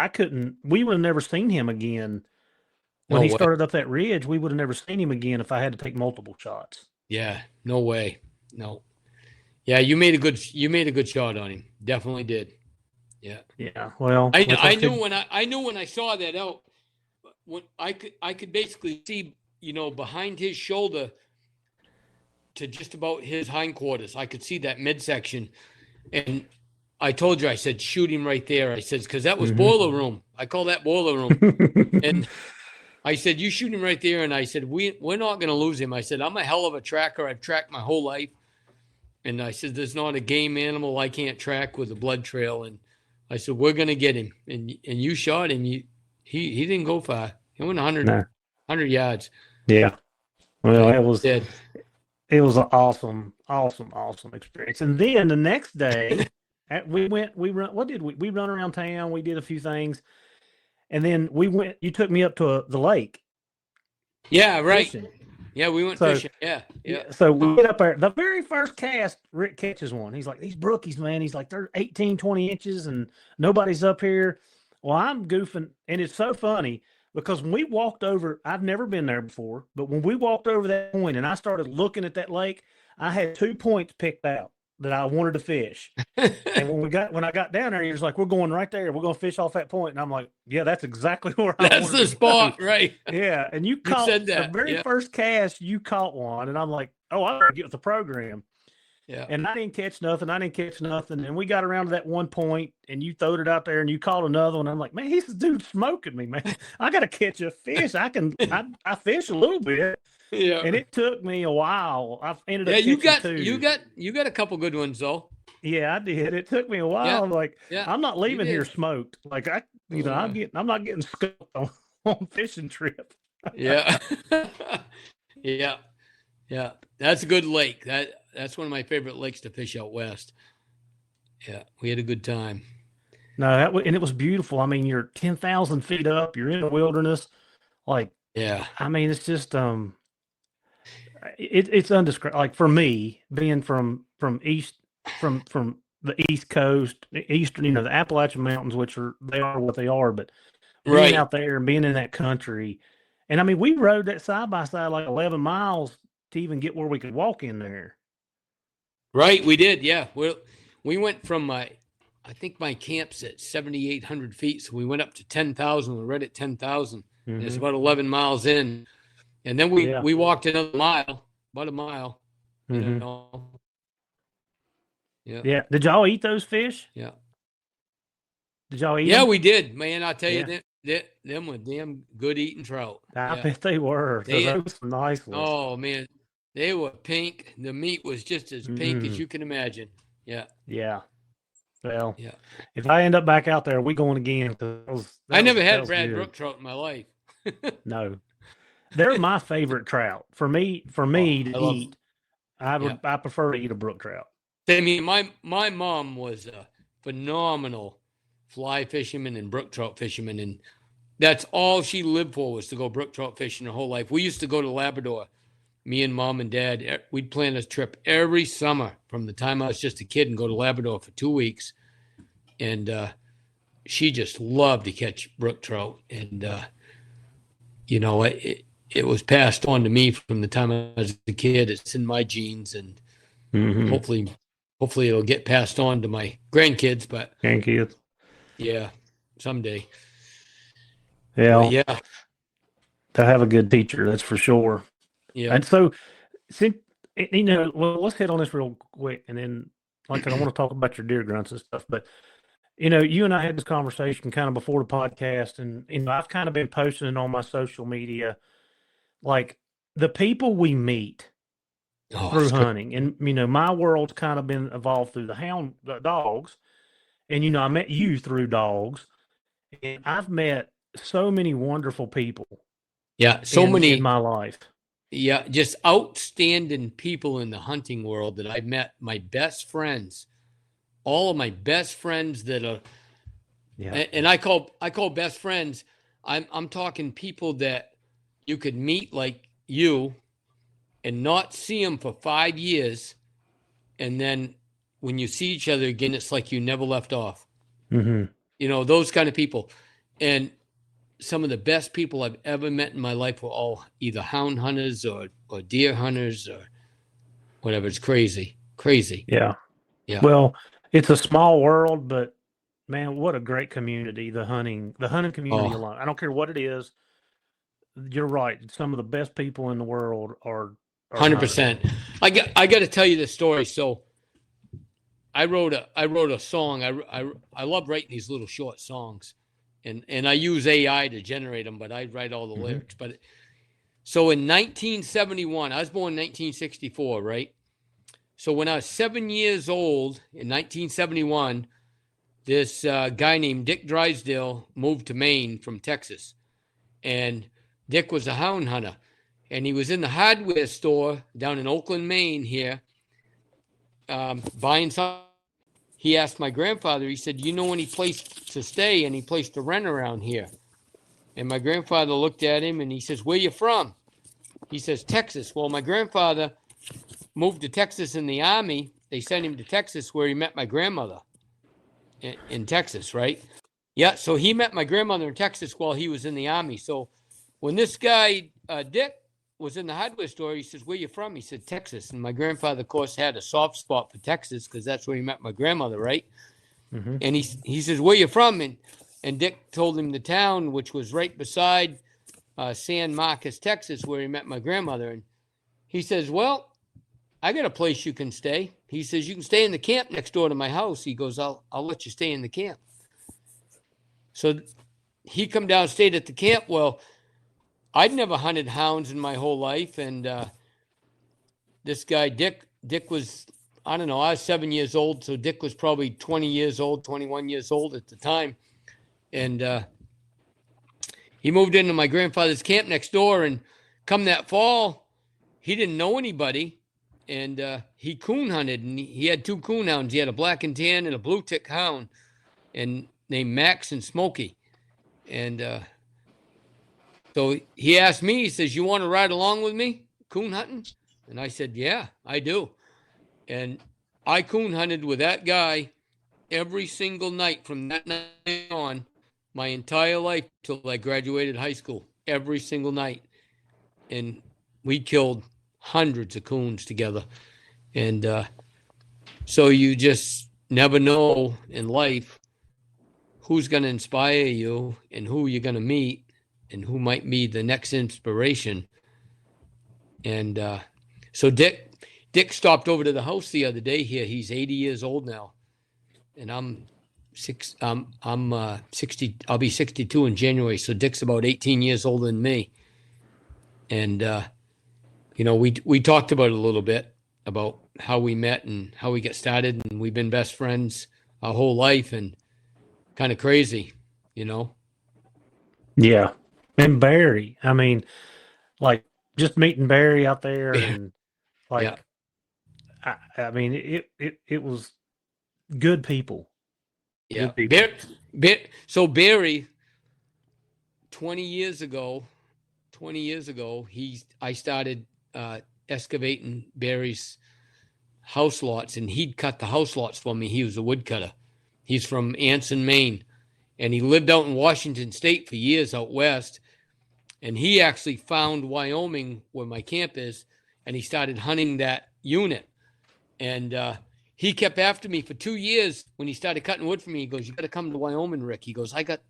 we would have never seen him again. When he started up that ridge, we would have never seen him again if I had to take multiple shots. Yeah, no way. No. Yeah, you made a good shot on him. Definitely did. Yeah. Yeah. Well, I knew when I saw that elk, when I could basically see, behind his shoulder to just about his hindquarters. I could see that midsection. And I told you, I said, shoot him right there. I said, because that was boiler room. I call that boiler room. And I said, you shoot him right there. And I said, we're not going to lose him. I said, I'm a hell of a tracker. I've tracked my whole life. And I said, there's not a game animal I can't track with a blood trail. And I said, we're going to get him. And you shot him. He didn't go far. He went 100 yards. Yeah. Well, it was dead. It was an awesome experience. And then the next day, we run around town. We did a few things. And then you took me up to the lake. Yeah, right. Fishing. Yeah, we went fishing. Yeah. So we get up there. The very first cast, Rick catches one. He's like, these brookies, man. He's like, they're 18, 20 inches and nobody's up here. Well, I'm goofing. And it's so funny because when we walked over, I've never been there before, but when we walked over that point and I started looking at that lake, I had 2 points picked out that I wanted to fish. And when I got down there, he was like, we're going right there. We're going to fish off that point. And I'm like, yeah, that's exactly where I That's the spot, right? Yeah. And you caught the very first cast, you caught one. And I'm like, oh, I better get with the program. Yeah. And I didn't catch nothing. And we got around to that one point and you throwed it out there and you caught another one. I'm like, man, this dude's smoking me, man. I got to catch a fish. I fish a little bit. Yeah. And it took me a while. I ended up you got a couple good ones though. Yeah, I did. It took me a while. Yeah. I'm like, I'm not leaving here smoked. Like I'm not getting scoped on fishing trip. Yeah. Yeah. Yeah. That's a good lake. That's one of my favorite lakes to fish out west. Yeah. We had a good time. No, and it was beautiful. I mean, you're 10,000 feet up, you're in the wilderness. Like, yeah. I mean, it's just, it's undescribable. Like for me, being from the East Coast, Eastern, the Appalachian Mountains, they are what they are, but being out there and being in that country. And I mean, we rode that side by side like 11 miles to even get where we could walk in there. Right. We did. Yeah. We went from I think my camp's at 7,800 feet. So we went up to 10,000. We're right at 10,000. Mm-hmm. It's about 11 miles in. And then we walked another mile, about a mile. Mm-hmm. Yeah. Yeah. Did y'all eat those fish? Yeah. Did y'all eat them? Yeah, we did, man. I'll tell you, them were damn good eating trout. I bet they were. Those were nice ones. Oh, man. They were pink. The meat was just as pink as you can imagine. Yeah. Yeah. Well, if I end up back out there, we going again. I never had Brad Brook trout in my life. No. They're my favorite trout. For me to eat, I prefer to eat a brook trout. I mean, my mom was a phenomenal fly fisherman and brook trout fisherman, and that's all she lived for was to go brook trout fishing her whole life. We used to go to Labrador. Me and Mom and Dad, we'd plan a trip every summer from the time I was just a kid and go to Labrador for 2 weeks. And she just loved to catch brook trout. And, you know, it was passed on to me from the time I was a kid. It's in my genes, and hopefully it'll get passed on to my grandkids, but Grandkids. yeah, someday. Yeah. But yeah. To have a good teacher, that's for sure. Yeah. And so, since, you know, well, let's hit on this real quick, and then, like, I want to talk about your deer grunts and stuff. But, you know, you and I had this conversation kind of before the podcast, and, you know, I've kind of been posting it on my social media, like, the people we meet through hunting. And, you know, my world's kind of been evolved through the dogs. And, you know, I met you through dogs. And I've met so many wonderful people. Yeah. In my life. Yeah. Just outstanding people in the hunting world that I've met. My best friends, all of my best friends that are, and I call best friends. I'm talking people that you could meet like you and not see them for 5 years. And then when you see each other again, it's like you never left off. Mm-hmm. You know, those kind of people. And some of the best people I've ever met in my life were all either hound hunters or deer hunters or whatever. It's crazy. Yeah. Yeah. Well, it's a small world, but man, what a great community, the hunting community alone. I don't care what it is. You're right. Some of the best people in the world are 100%. I got to tell you this story. So I wrote a song. I love writing these little short songs, and I use AI to generate them, but I write all the lyrics. But so in 1971, I was born in 1964, right? So when I was 7 years old in 1971, this guy named Dick Drysdale moved to Maine from Texas, and Dick was a hound hunter, and he was in the hardware store down in Oakland, Maine here, buying something. He asked my grandfather, he said, you know any place to stay, any place to rent around here? And my grandfather looked at him and he says, where you from? He says, Texas. Well, my grandfather moved to Texas in the Army. They sent him to Texas where he met my grandmother in Texas, right? Yeah, so he met my grandmother in Texas while he was in the Army. So when this guy, Dick, was in the hardware store, he says, where you from? He said, Texas. And my grandfather, of course, had a soft spot for Texas because that's where he met my grandmother, right? Mm-hmm. And he says, where you from? And Dick told him the town, which was right beside San Marcos, Texas, where he met my grandmother. And he says, well, I got a place you can stay. He says, you can stay in the camp next door to my house. He goes, I'll let you stay in the camp. So he come down, stayed at the camp. Well, I'd never hunted hounds in my whole life. And this guy, Dick was, I don't know, I was 7 years old. So Dick was probably 20 years old, 21 years old at the time. And he moved into my grandfather's camp next door. And come that fall, he didn't know anybody. And he coon hunted. And he had two coon hounds. He had a black and tan and a blue tick hound, and named Max and Smokey. And so he asked me, he says, you want to ride along with me coon hunting? And I said, yeah, I do. And I coon hunted with that guy every single night from that night on, my entire life till I graduated high school, every single night. And we killed hundreds of coons together. And so you just never know in life who's going to inspire you and who you're going to meet and who might be the next inspiration. And so Dick stopped over to the house the other day here. He's 80 years old now. And I'm 60, I'll be 62 in January. So Dick's about 18 years older than me. And, you know, we talked about it a little bit about how we met and how we got started. And we've been best friends our whole life, and kind of crazy, you know? Yeah. And Barry, I mean, like, just meeting Barry out there, and like, yeah. I mean, it was good people. Yeah. Good people. So Barry, 20 years ago, I started excavating Barry's house lots, and he'd cut the house lots for me. He was a woodcutter. He's from Anson, Maine. and he lived out in Washington State for years out west. And he actually found Wyoming where my camp is, and he started hunting that unit. And he kept after me for 2 years when he started cutting wood for me. He goes, "You got to come to Wyoming, Rick." He goes, I got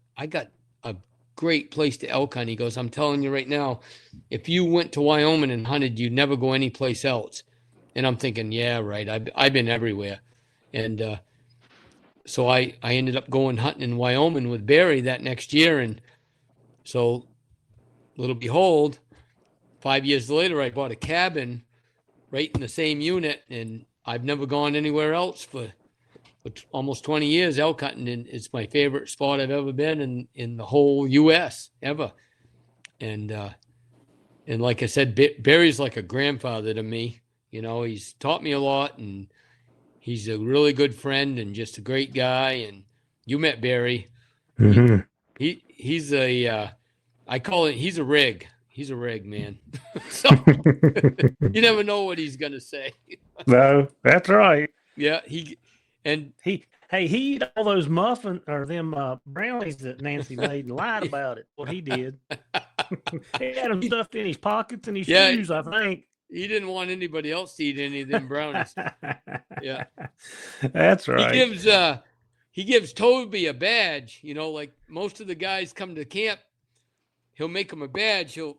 a great place to elk hunt. He goes, "I'm telling you right now, if you went to Wyoming and hunted, you'd never go anyplace else." And I'm thinking, yeah, right. I've been everywhere. And so I ended up going hunting in Wyoming with Barry that next year. And so, little behold, 5 years later, I bought a cabin right in the same unit, and I've never gone anywhere else for almost 20 years elk hunting, and it's my favorite spot I've ever been in the whole U.S. ever. And like I said, Barry's like a grandfather to me. You know, he's taught me a lot, and he's a really good friend and just a great guy. And you met Barry. Mm-hmm. He's a I call it, he's a rig. He's a rig, man. So you never know what he's gonna say. No, that's right. Yeah, he eat all those muffins or them brownies that Nancy made and lied about it. What he did. He had them stuffed in his pockets and his shoes, I think. He didn't want anybody else to eat any of them brownies. Yeah. That's right. He gives Toby a badge, you know, like most of the guys come to camp, he'll make him a badge. He'll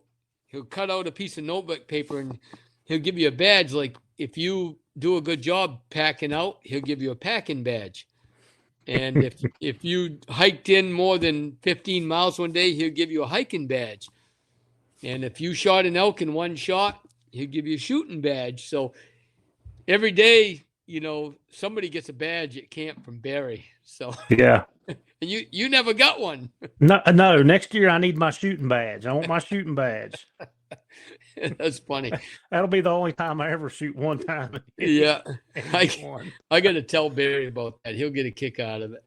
cut out a piece of notebook paper and he'll give you a badge. Like if you do a good job packing out, he'll give you a packing badge. And if you hiked in more than 15 miles one day, he'll give you a hiking badge. And if you shot an elk in one shot, he'll give you a shooting badge. So every day, you know, somebody gets a badge at camp from Barry. So yeah. And you never got one. No. Next year I need my shooting badge. I want my shooting badge. That's funny. That'll be the only time I ever shoot one time. Yeah. I got to tell Barry about that. He'll get a kick out of it.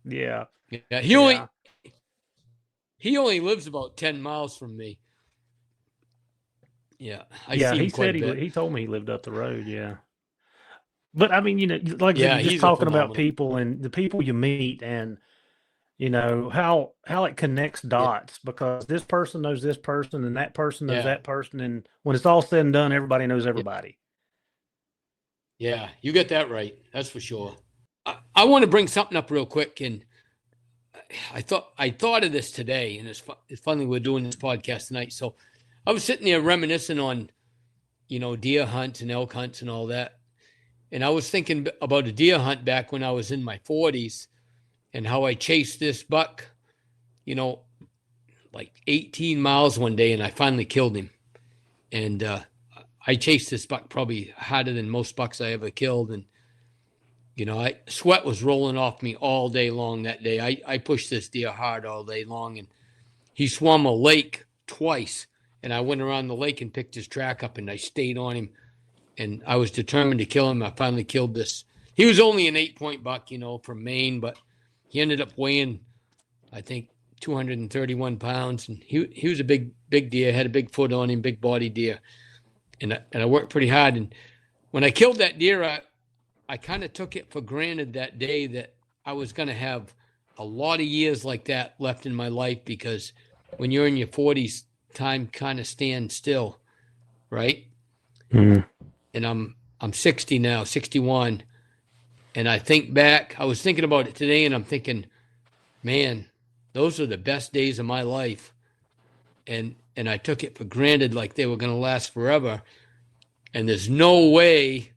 Yeah. Yeah. He only lives about 10 miles from me. Yeah. He said he told me he lived up the road. Yeah. But I mean, you know, like just talking about people and the people you meet and, you know, how it connects dots because this person knows this person and that person knows that person. And when it's all said and done, everybody knows everybody. Yeah, you get that right. That's for sure. I want to bring something up real quick. And I thought of this today, and it's funny we're doing this podcast tonight. So I was sitting there reminiscing on, you know, deer hunts and elk hunts and all that. And I was thinking about a deer hunt back when I was in my 40s and how I chased this buck, you know, like 18 miles one day, and I finally killed him. And I chased this buck probably harder than most bucks I ever killed. And, you know, sweat was rolling off me all day long that day. I pushed this deer hard all day long, and he swam a lake twice. And I went around the lake and picked his track up, and I stayed on him. And I was determined to kill him. I finally killed this. He was only an 8-point buck, you know, from Maine, but he ended up weighing, I think, 231 pounds. And he was a big deer, had a big foot on him, big body deer. And I worked pretty hard. And when I killed that deer, I kind of took it for granted that day that I was going to have a lot of years like that left in my life, because when you're in your 40s, time kind of stands still, right? Mm-hmm. And I'm 60 now, 61. And I think back, I was thinking about it today, and I'm thinking, man, those are the best days of my life. And I took it for granted like they were going to last forever. And there's no way,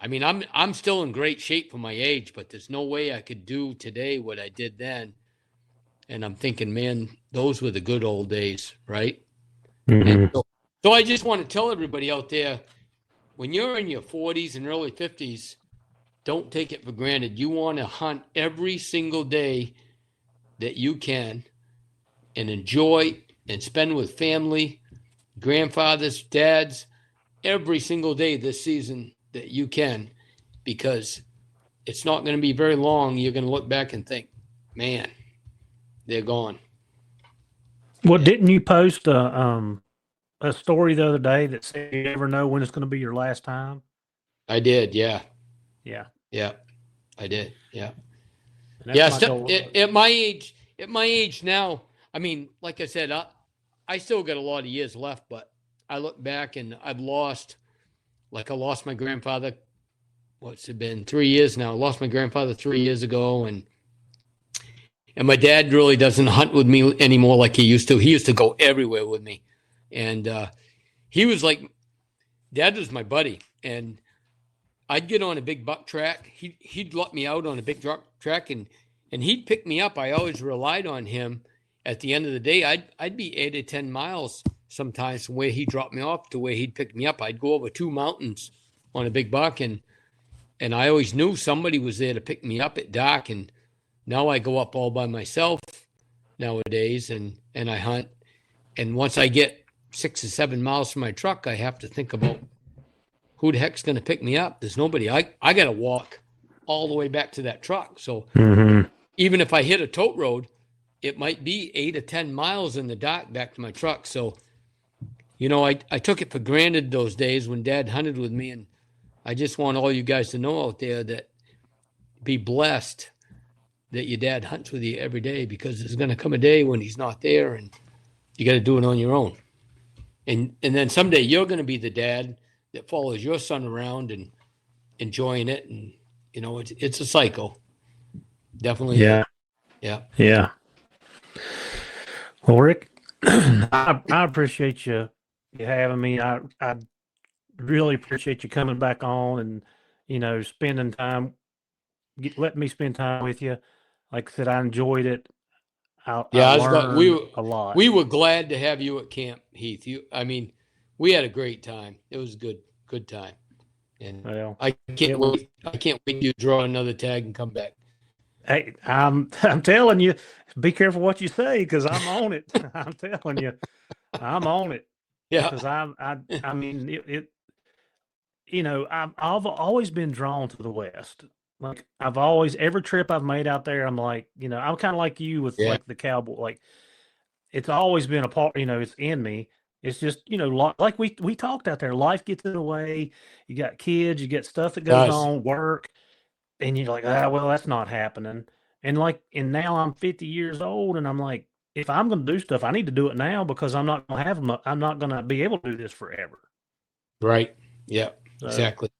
I mean, I'm still in great shape for my age, but there's no way I could do today what I did then. And I'm thinking, man, those were the good old days, right? Mm-hmm. And so I just want to tell everybody out there, when you're in your 40s and early 50s, don't take it for granted. You want to hunt every single day that you can and enjoy and spend with family, grandfathers, dads, every single day this season that you can, because it's not going to be very long. You're going to look back and think, man, they're gone. Well, didn't you post a story the other day that said you never know when it's going to be your last time? I did, yeah. Yeah. Yeah, I did, yeah. Yeah, at my age, at my age now, I mean, like I said, I still got a lot of years left, but I look back and I lost my grandfather. What's it been? 3 years now. I lost my grandfather 3 years ago, and my dad really doesn't hunt with me anymore like he used to. He used to go everywhere with me, and he was like, Dad was my buddy, and I'd get on a big buck track. He'd let me out on a big track, and he'd pick me up. I always relied on him. At the end of the day, I'd be 8 or 10 miles sometimes from where he dropped me off to where he'd pick me up. I'd go over 2 mountains on a big buck, and I always knew somebody was there to pick me up at dark. And now I go up all by myself nowadays, and I hunt. And once I get 6 or 7 miles from my truck, I have to think about who the heck's going to pick me up. There's nobody. I got to walk all the way back to that truck. So even if I hit a tote road, it might be 8 or 10 miles in the dark back to my truck. So, you know, I took it for granted those days when Dad hunted with me. And I just want all you guys to know out there that be blessed that your dad hunts with you every day, because there's going to come a day when he's not there and you got to do it on your own. And then someday you're going to be the dad that follows your son around and enjoying it. And, you know, it's a cycle. Definitely. Yeah. Yeah. Yeah. Well, Rick, I appreciate you having me. I really appreciate you coming back on and, you know, spending time, letting me spend time with you. Like I said, I enjoyed it. I learned a lot. We were glad to have you at camp, Heath. I mean, we had a great time. It was a good time. And well, I can't wait you to draw another tag and come back. Hey, I'm telling you, be careful what you say, because I'm on it. I'm telling you, I'm on it. Yeah. Because I mean, it you know, I've always been drawn to the West. Like every trip I've made out there, I'm like, you know, I'm kind of like you with like the cowboy. Like it's always been a part, you know, it's in me. It's just, you know, like we talked out there, life gets in the way. You got kids, you get stuff that goes on, work, and you're like, well, that's not happening. And now I'm 50 years old, and I'm like, if I'm going to do stuff, I need to do it now, because I'm not going to be able to do this forever. Right. Yeah. So, exactly.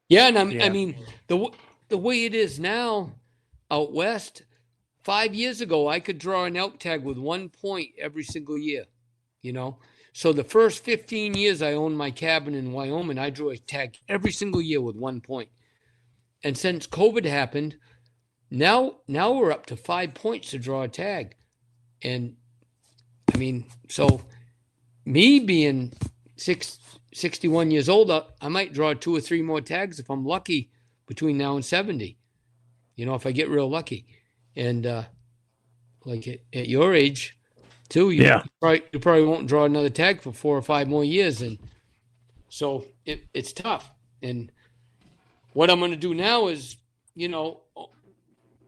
Yeah, and I mean, the way it is now out west, 5 years ago, I could draw an elk tag with 1 point every single year, you know? So the first 15 years I owned my cabin in Wyoming, I drew a tag every single year with 1 point. And since COVID happened, now we're up to 5 points to draw a tag. And I mean, so me being 61 years old, I might draw 2 or 3 more tags if I'm lucky between now and 70, you know, if I get real lucky. And like at your age too, you probably won't draw another tag for 4 or 5 more years. And so it's tough. And what I'm going to do now is, you know,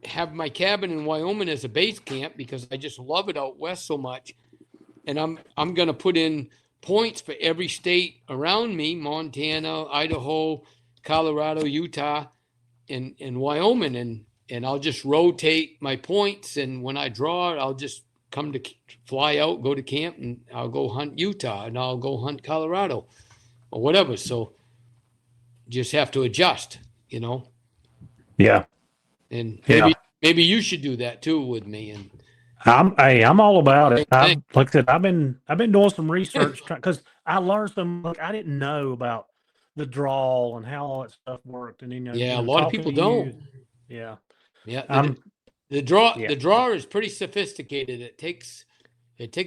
have my cabin in Wyoming as a base camp, because I just love it out west so much. And I'm going to put in points for every state around me: Montana, Idaho, Colorado, Utah, and Wyoming. And I'll just rotate my points. And when I draw, I'll just fly out, go to camp, and I'll go hunt Utah, and I'll go hunt Colorado or whatever. So just have to adjust, you know? Yeah. And maybe you should do that too with me. And I'm all about it. Like I said, I've been doing some research, because I learned some. Like, I didn't know about the draw and how all that stuff worked. And a lot of people don't. Yeah. The draw is pretty sophisticated. It takes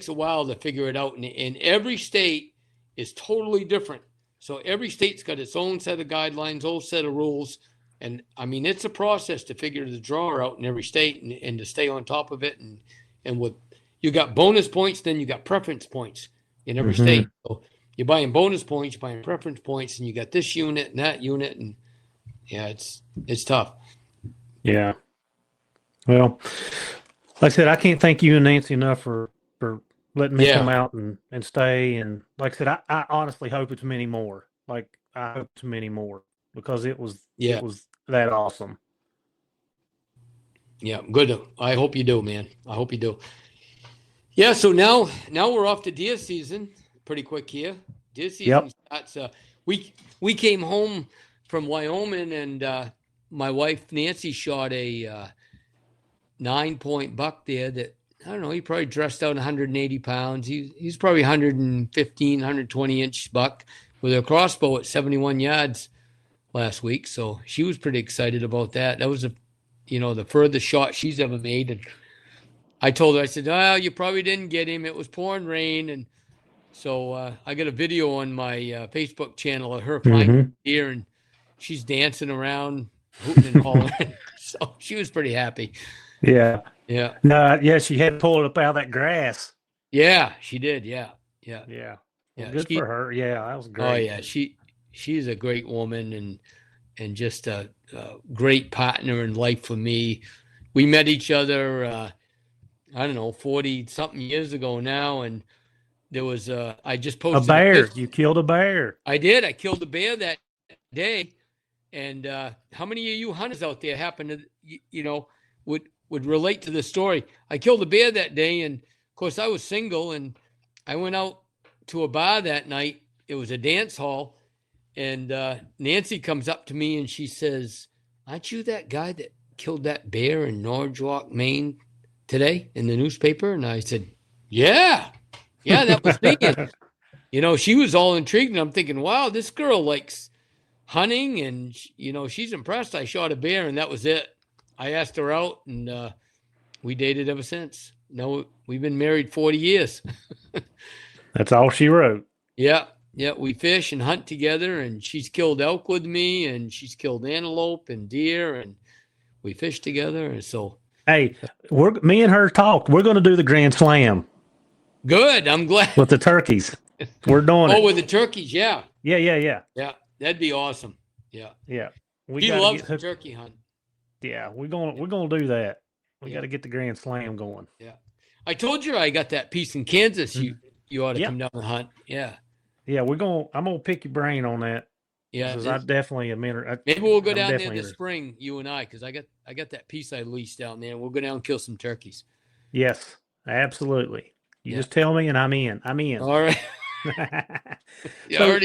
a while to figure it out, and every state is totally different. So every state's got its own set of guidelines, own set of rules. And I mean, it's a process to figure the draw out in every state and to stay on top of it. And with, you got bonus points, then you got preference points in every state. So you're buying bonus points, you're buying preference points, and you got this unit and that unit. And yeah, it's tough. Yeah. Well, like I said, I can't thank you and Nancy enough for letting me come out and stay. And like I said, I honestly hope it's many more. Like, I hope it's many more, because it was that awesome. Yeah, good. I hope you do, man. I hope you do. Yeah, so now we're off to deer season. Pretty quick here. Deer season Yep. starts. We came home from Wyoming, and my wife Nancy shot a 9-point buck there. That I don't know. He probably dressed out 180 pounds. He's probably 115, 120-inch buck with a crossbow at 71 yards last week. So she was pretty excited about that. That was the furthest shot she's ever made. And I told her, I said, "Oh, you probably didn't get him. It was pouring rain." And so I got a video on my Facebook channel of her finding deer, and she's dancing around, hooting and hollering. So she was pretty happy. Yeah. Yeah. No, yeah, she had to pull it up out of that grass. Yeah, she did. Yeah. Yeah. Well, Yeah. good for her. Yeah, that was great. Oh yeah, she's a great woman and just a great partner in life for me. We met each other, I don't know, 40 something years ago now, and there was I just posted a bear. You killed a bear. I did. I killed a bear that day, and how many of you hunters out there happen to would relate to this story? I killed a bear that day, and of course I was single, and I went out to a bar that night. It was a dance hall, and Nancy comes up to me and she says, "Aren't you that guy that killed that bear in Norwalk, Maine today in the newspaper?" And I said, yeah, that was me. And, she was all intrigued, and I'm thinking, wow, this girl likes hunting, and she's impressed. I shot a bear, and that was it. I asked her out, and we dated ever since. No, we've been married 40 years. That's all she wrote. Yeah. We fish and hunt together, and she's killed elk with me, and she's killed antelope and deer, and we fish together. And so, hey, me and her talked. We're going to do the Grand Slam. Good. I'm glad. With the turkeys. We're doing it. Oh, with the turkeys. Yeah. Yeah. Yeah. That'd be awesome. Yeah. Yeah. He loves the turkey hunt. Yeah. We're going to do that. We got to get the Grand Slam going. Yeah. I told you I got that piece in Kansas. You ought to come down and hunt. Yeah. Yeah. I'm going to pick your brain on that. Yeah. Because I definitely am interested. Maybe we'll go down there this spring, you and I, because I got that piece I leased down there. We'll go down and kill some turkeys. Yes, absolutely. You just tell me and I'm in. All right. So,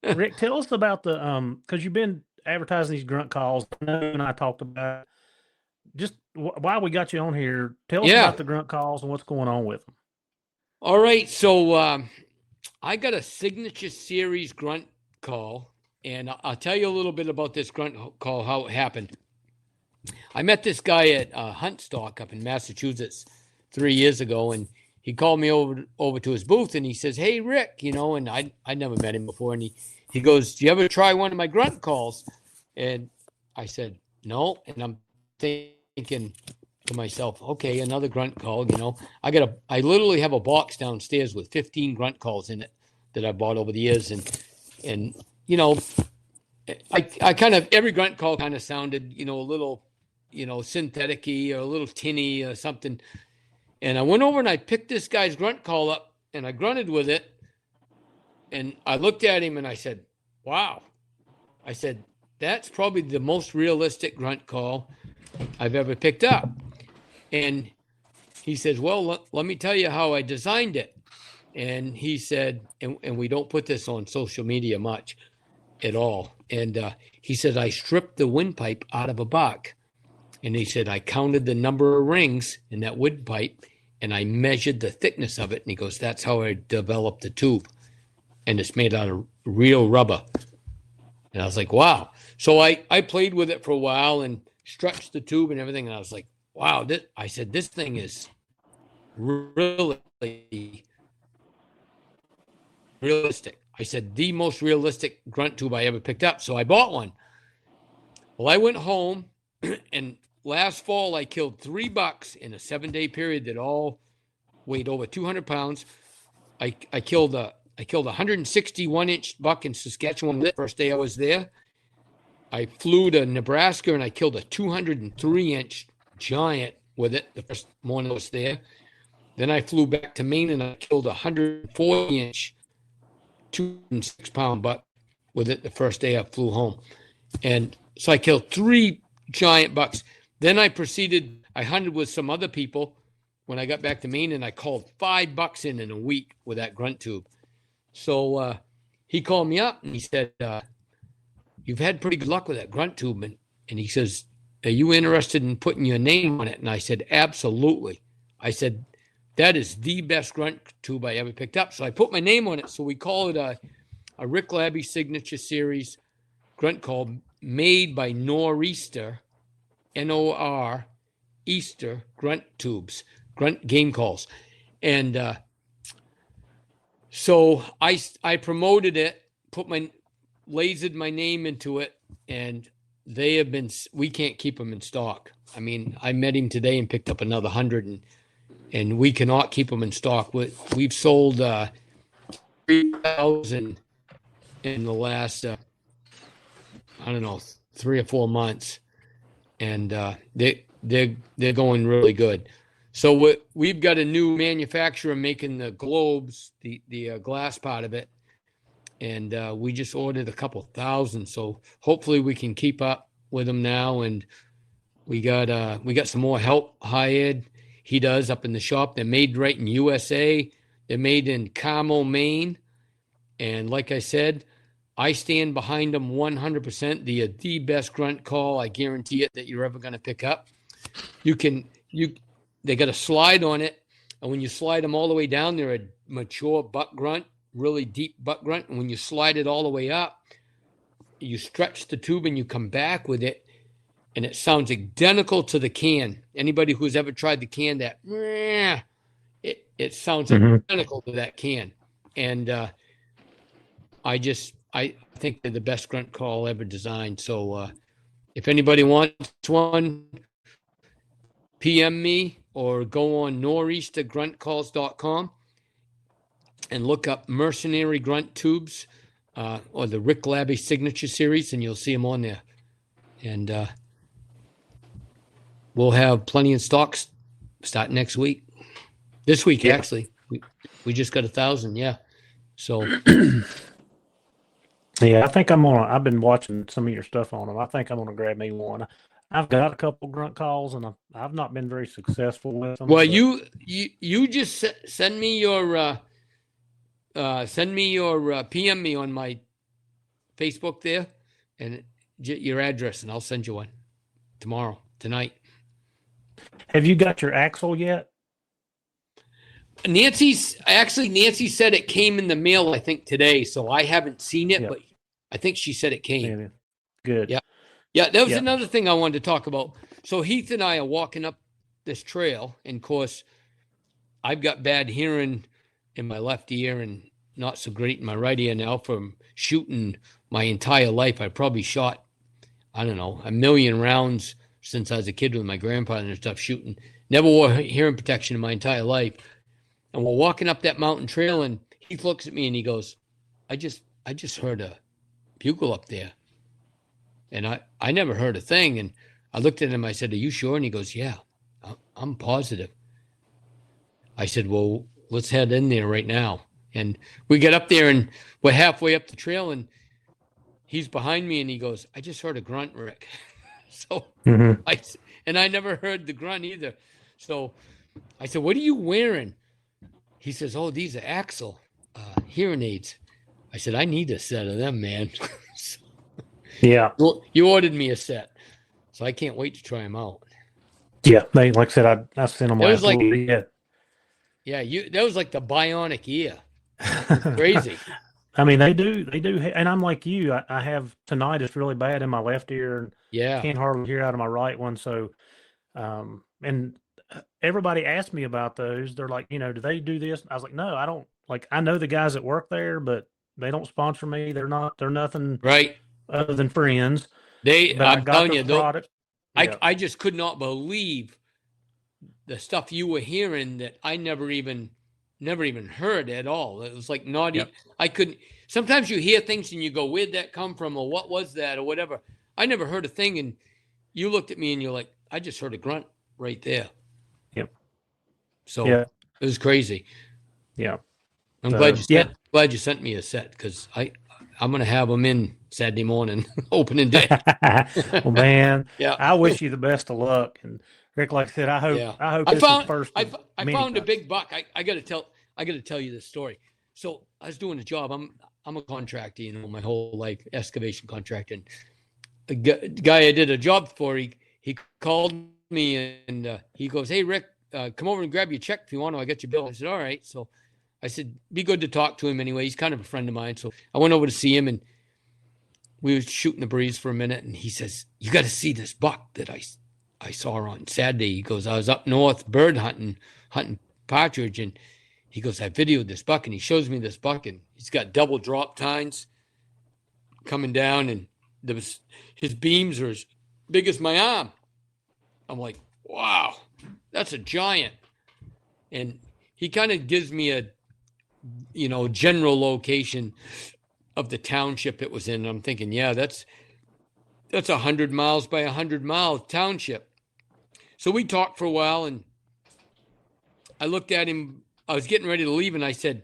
Rick, tell us about the because you've been advertising these grunt calls. I know and I talked about just why we got you on here. Tell us about the grunt calls and what's going on with them. All right, so I got a signature series grunt call, and I'll tell you a little bit about this grunt call, how it happened. I met this guy at Hunt Stock up in Massachusetts 3 years ago, and he called me over to his booth, and he says, "Hey, Rick," and I never met him before, and he goes, "Do you ever try one of my grunt calls?" And I said, "No," and I'm thinking to myself, okay, another grunt call, I literally have a box downstairs with 15 grunt calls in it that I bought over the years, and I kind of, every grunt call kind of sounded, a little, synthetic-y or a little tinny or something. And I went over and I picked this guy's grunt call up and I grunted with it. And I looked at him and I said, wow. I said, that's probably the most realistic grunt call I've ever picked up. And he says, well, let me tell you how I designed it. And he said, and we don't put this on social media much at all. And he said, I stripped the windpipe out of a buck. And he said, I counted the number of rings in that windpipe and I measured the thickness of it. And he goes, that's how I developed the tube. And it's made out of real rubber. And I was like, wow. So I played with it for a while and stretched the tube and everything. And I was like, wow. I said, this thing is really realistic. I said, the most realistic grunt tube I ever picked up. So I bought one. Well, I went home and last fall I killed 3 bucks in a 7-day period that all weighed over 200 pounds. I killed a 161-inch buck in Saskatchewan the first day I was there. I flew to Nebraska and I killed a 203-inch giant with it the first morning I was there. Then I flew back to Maine and I killed a 140-inch 206-pound buck with it the first day I flew home. And so I killed 3 giant bucks. Then I hunted with some other people when I got back to Maine, and I called 5 bucks in a week with that grunt tube. So he called me up and he said, you've had pretty good luck with that grunt tube. And he says, are you interested in putting your name on it? And I said, absolutely. I said, that is the best grunt tube I ever picked up. So I put my name on it. So we call it a Rick Labbe Signature Series grunt call made by Nor'easter, N-O-R, Easter grunt tubes, grunt game calls. And so I promoted it, lasered my name into it, and we can't keep them in stock. I mean, I met him today and picked up another 100, and we cannot keep them in stock. We've sold 3,000 in the last, 3 or 4 months, and they're going really good. So we've got a new manufacturer making the globes, the glass part of it, and we just ordered a couple thousand. So hopefully we can keep up with them now. And we got some more help hired. He does up in the shop. They're made right in USA. They're made in Carmel, Maine. And like I said, I stand behind them 100%. The best grunt call, I guarantee it, that you're ever going to pick up. They got a slide on it, and when you slide them all the way down, they're a mature buck grunt, really deep buck grunt. And when you slide it all the way up, you stretch the tube and you come back with it, and it sounds identical to the can. Anybody who's ever tried the can, it sounds identical to that can. And I think they're the best grunt call ever designed. So if anybody wants one, PM me or go on nor'eastergruntcalls.com and look up Mercenary Grunt Tubes or the Rick Labbe Signature Series, and you'll see them on there. And we'll have plenty in stocks starting next week. This week, actually. We just got 1,000, yeah. So... Yeah, I think I've been watching some of your stuff on them. I think I'm going to grab me one. I've got a couple grunt calls, and I've not been very successful with them. Well, you just send me your PM me on my Facebook there, and your address, and I'll send you one tonight. Have you got your axle yet? Nancy said it came in the mail, I think, today, so I haven't seen it, but I think she said it came. Yeah. Good. Yeah. Yeah, that was another thing I wanted to talk about. So Heath and I are walking up this trail, and of course, I've got bad hearing in my left ear and not so great in my right ear now from shooting my entire life. I probably shot, 1 million rounds since I was a kid with my grandfather and stuff shooting. Never wore hearing protection in my entire life. And we're walking up that mountain trail, and Heath looks at me and he goes, I just heard a bugle up there. And I never heard a thing. And I looked at him, I said, are you sure? And he goes, yeah, I'm positive. I said, well, let's head in there right now. And we get up there, and we're halfway up the trail, and he's behind me, and he goes, I just heard a grunt, Rick. So I never heard the grunt either. So I said, what are you wearing? He says, oh, these are Axel hearing aids. I said, I need a set of them, man. Yeah. Well, you ordered me a set, so I can't wait to try them out. Yeah, like I said, I sent them last week. Yeah, that was like the bionic ear. Crazy. I mean, they do, and I'm like you. I have tinnitus really bad in my left ear, and can't hardly hear out of my right one. So, and everybody asked me about those. They're like, do they do this? I was like, no, I don't. Like, I know the guys that work there, but they don't sponsor me. They're nothing right other than friends. I'm telling you, product. I just could not believe the stuff you were hearing that I never even heard at all. It was like not even, I couldn't. Sometimes you hear things and you go, where'd that come from, or what was that, or whatever. I never heard a thing, and you looked at me and you're like, I just heard a grunt right there. Yep. So it was crazy. Yeah. I'm glad you sent me a set, because I'm gonna have them in Saturday morning, opening day. Well, man, Yeah. I wish you the best of luck. And Rick, like I said, I hope I this found is first. I Many found a times. big buck. I gotta tell you this story. So I was doing a job. I'm a contractor, you know, my whole life, excavation contractor. And the guy I did a job for, he called me and he goes, "Hey Rick, come over and grab your check if you want to. I got your bill." I said, "All right." So I said, "Be good to talk to him anyway. He's kind of a friend of mine." So I went over to see him and we were shooting the breeze for a minute. And he says, "You got to see this buck that I saw on Saturday." He goes, "I was up north bird hunting partridge, and he goes, I videoed this buck." And he shows me this buck, and he's got double drop tines coming down, and his beams are as big as my arm. I'm like, wow, that's a giant. And he kind of gives me a, you know, general location of the township it was in. And I'm thinking, yeah, that's 100 miles by 100 mile township. So we talked for a while, and I looked at him. I was getting ready to leave, and I said,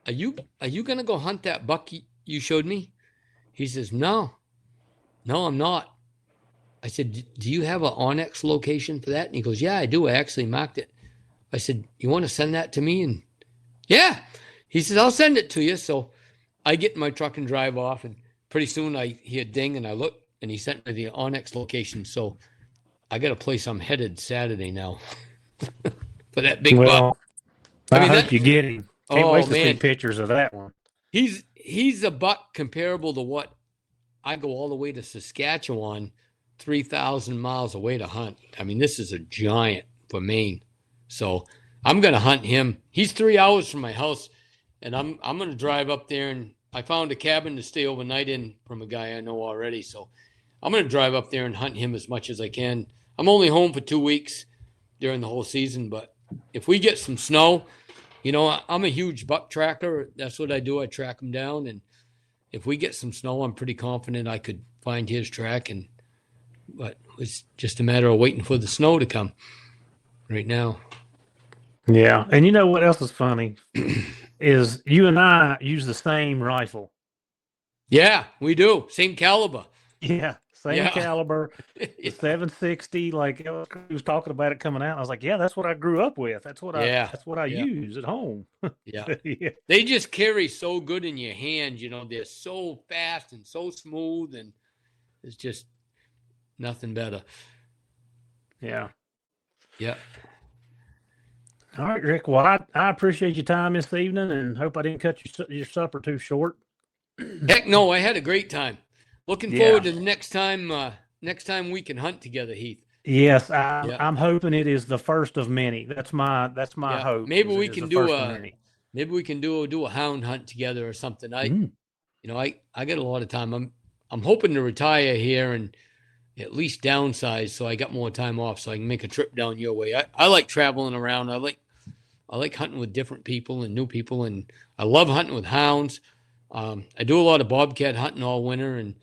are you going to go hunt that buck you showed me? He says, no, I'm not. I said, do you have an Onyx location for that? And he goes, yeah, I do. I actually marked it. I said, you want to send that to me? And yeah, he says, I'll send it to you. So I get in my truck and drive off, and pretty soon I hear a ding, and I look, and he sent me the Onyx location. So I got a place I'm headed Saturday now for that big buck. I hope you get him. Can't wait to see man. pictures of that one. He's a buck comparable to what I go all the way to Saskatchewan, 3,000 miles away to hunt. I mean, this is a giant for Maine. So I'm going to hunt him. He's 3 hours from my house, and I'm going to drive up there, and I found a cabin to stay overnight in from a guy I know already. So I'm going to drive up there and hunt him as much as I can. I'm only home for 2 weeks during the whole season, but if we get some snow, you know, I'm a huge buck tracker. That's what I do. I track them down. And if we get some snow, I'm pretty confident I could find his track. But it's just a matter of waiting for the snow to come right now. Yeah. And you know what else is funny is you and I use the same rifle. Yeah, we do. Same caliber. Yeah. Same caliber, 760. Like he was talking about it coming out. I was like, yeah, that's what I grew up with. That's what I use at home. Yeah. They just carry so good in your hand. You know, they're so fast and so smooth, and it's just nothing better. Yeah. Yeah. All right, Rick. Well, I appreciate your time this evening, and hope I didn't cut your supper too short. Heck no, I had a great time. Looking forward to the next time we can hunt together, Heath. Yes, I'm hoping it is the first of many. That's my hope. Maybe we can do a hound hunt together or something. You know, I got a lot of time. I'm hoping to retire here and at least downsize so I got more time off so I can make a trip down your way. I like traveling around. I like hunting with different people and new people, and I love hunting with hounds. I do a lot of bobcat hunting all winter, and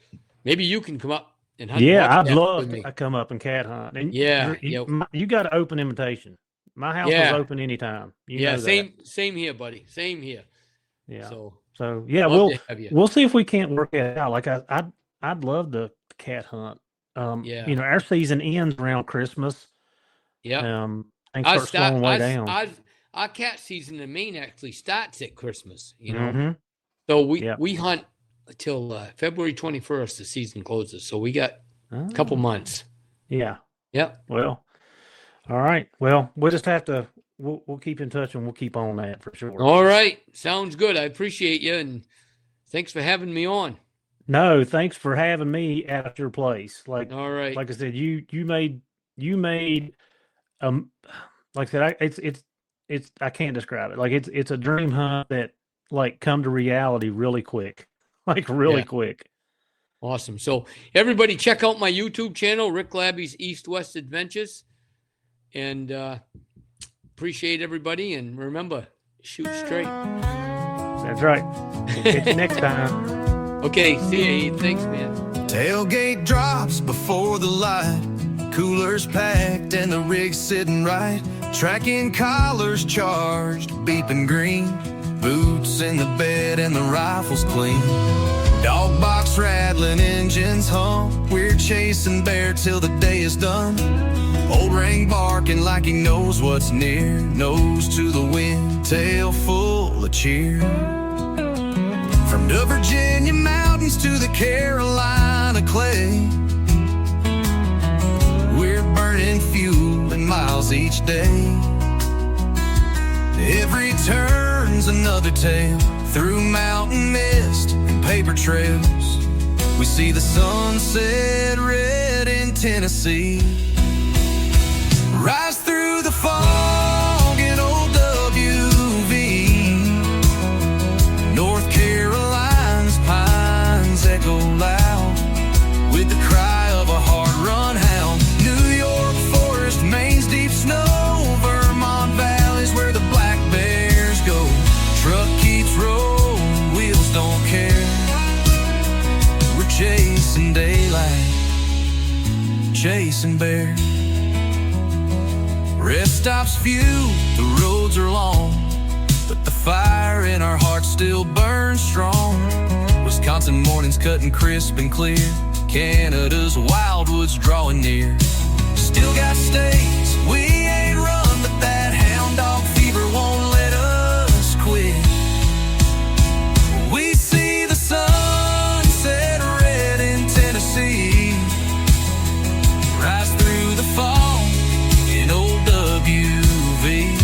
maybe you can come up and hunt. Yeah, I'd love to come up and cat hunt. And you got an open invitation. My house is open anytime. You know that. Same here, buddy. Same here. Yeah. So yeah, we'll see if we can't work it out. Like I'd love to cat hunt. You know, our season ends around Christmas. Yeah. Things start slowing way down. Our cat season in Maine actually starts at Christmas. You know. Mm-hmm. So we hunt until February 21st. The season closes, so we got a couple months. Yeah. Yep. Well, all right. Well, we'll just have to. We'll keep in touch and we'll keep on that for sure. All right. Sounds good. I appreciate you, and thanks for having me on. No, thanks for having me at your place. Like, all right. Like I said, you made like I said, it's I can't describe it. Like it's a dream hunt that like come to reality really quick, like really quick. Awesome. So everybody check out my YouTube channel, Rick Labbe's East West Adventures, and appreciate everybody. And remember, shoot straight. That's right. We'll catch you next time. Okay. See you. Thanks, man. Tailgate drops before the light. Coolers packed and the rig sitting right. Tracking collars charged, beeping green. Boots in the bed and the rifle's clean. Dog box rattling, engines hum. We're chasing bear till the day is done. Old ring barking like he knows what's near. Nose to the wind, tail full of cheer. From the Virginia mountains to the Carolina clay, we're burning fuel and miles each day. Every turn's another tale. Through mountain mist and paper trails, we see the sunset red in Tennessee. Rise through the fog in old WV. North Carolina's pines echo loud with the cry of a hard-run hound. New York forest, Maine's deep snow, Vermont valleys where the black bears go. Truck keeps rolling, wheels don't care. We're chasing daylight, chasing bear. Rest stops few, the roads are long, but the fire in our hearts still burns strong. Wisconsin mornings cutting crisp and clear, Canada's wildwoods drawing near. Still got states we ain't run, but that hound dog fever won't let us quit. We see the sunset red in Tennessee. Rise through the fog in old WV.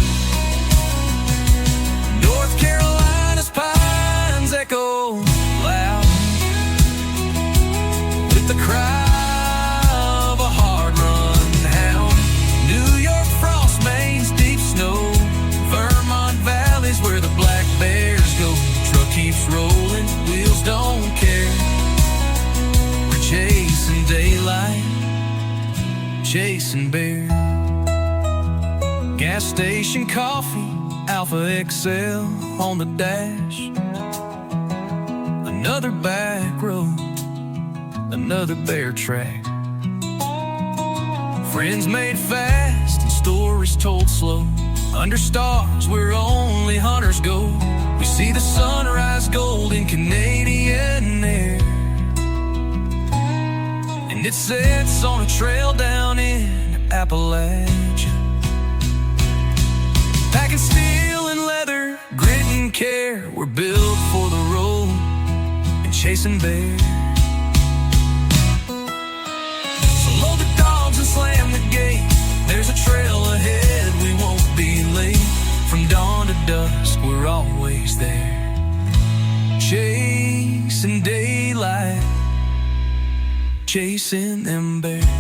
North Carolina's pines echo loud with the cry of a hard-run hound. New York frost, Maine's deep snow, Vermont valleys where the black bears go. Truck keeps rolling, wheels don't care. We're chasing daylight, chasing bear. Gas station coffee, Alpha XL on the dash. Another back road, another bear track. Friends made fast and stories told slow. Under stars where only hunters go. We see the sunrise gold in Canadian air, and it sets on a trail down in Appalachia. Packing steel and leather, grit and care. We're built for the road and chasing bear. So load the dogs and slam the gate. There's a trail ahead, we won't be late. From dawn to dusk, we're always there. Chasing daylight, chasing them bears.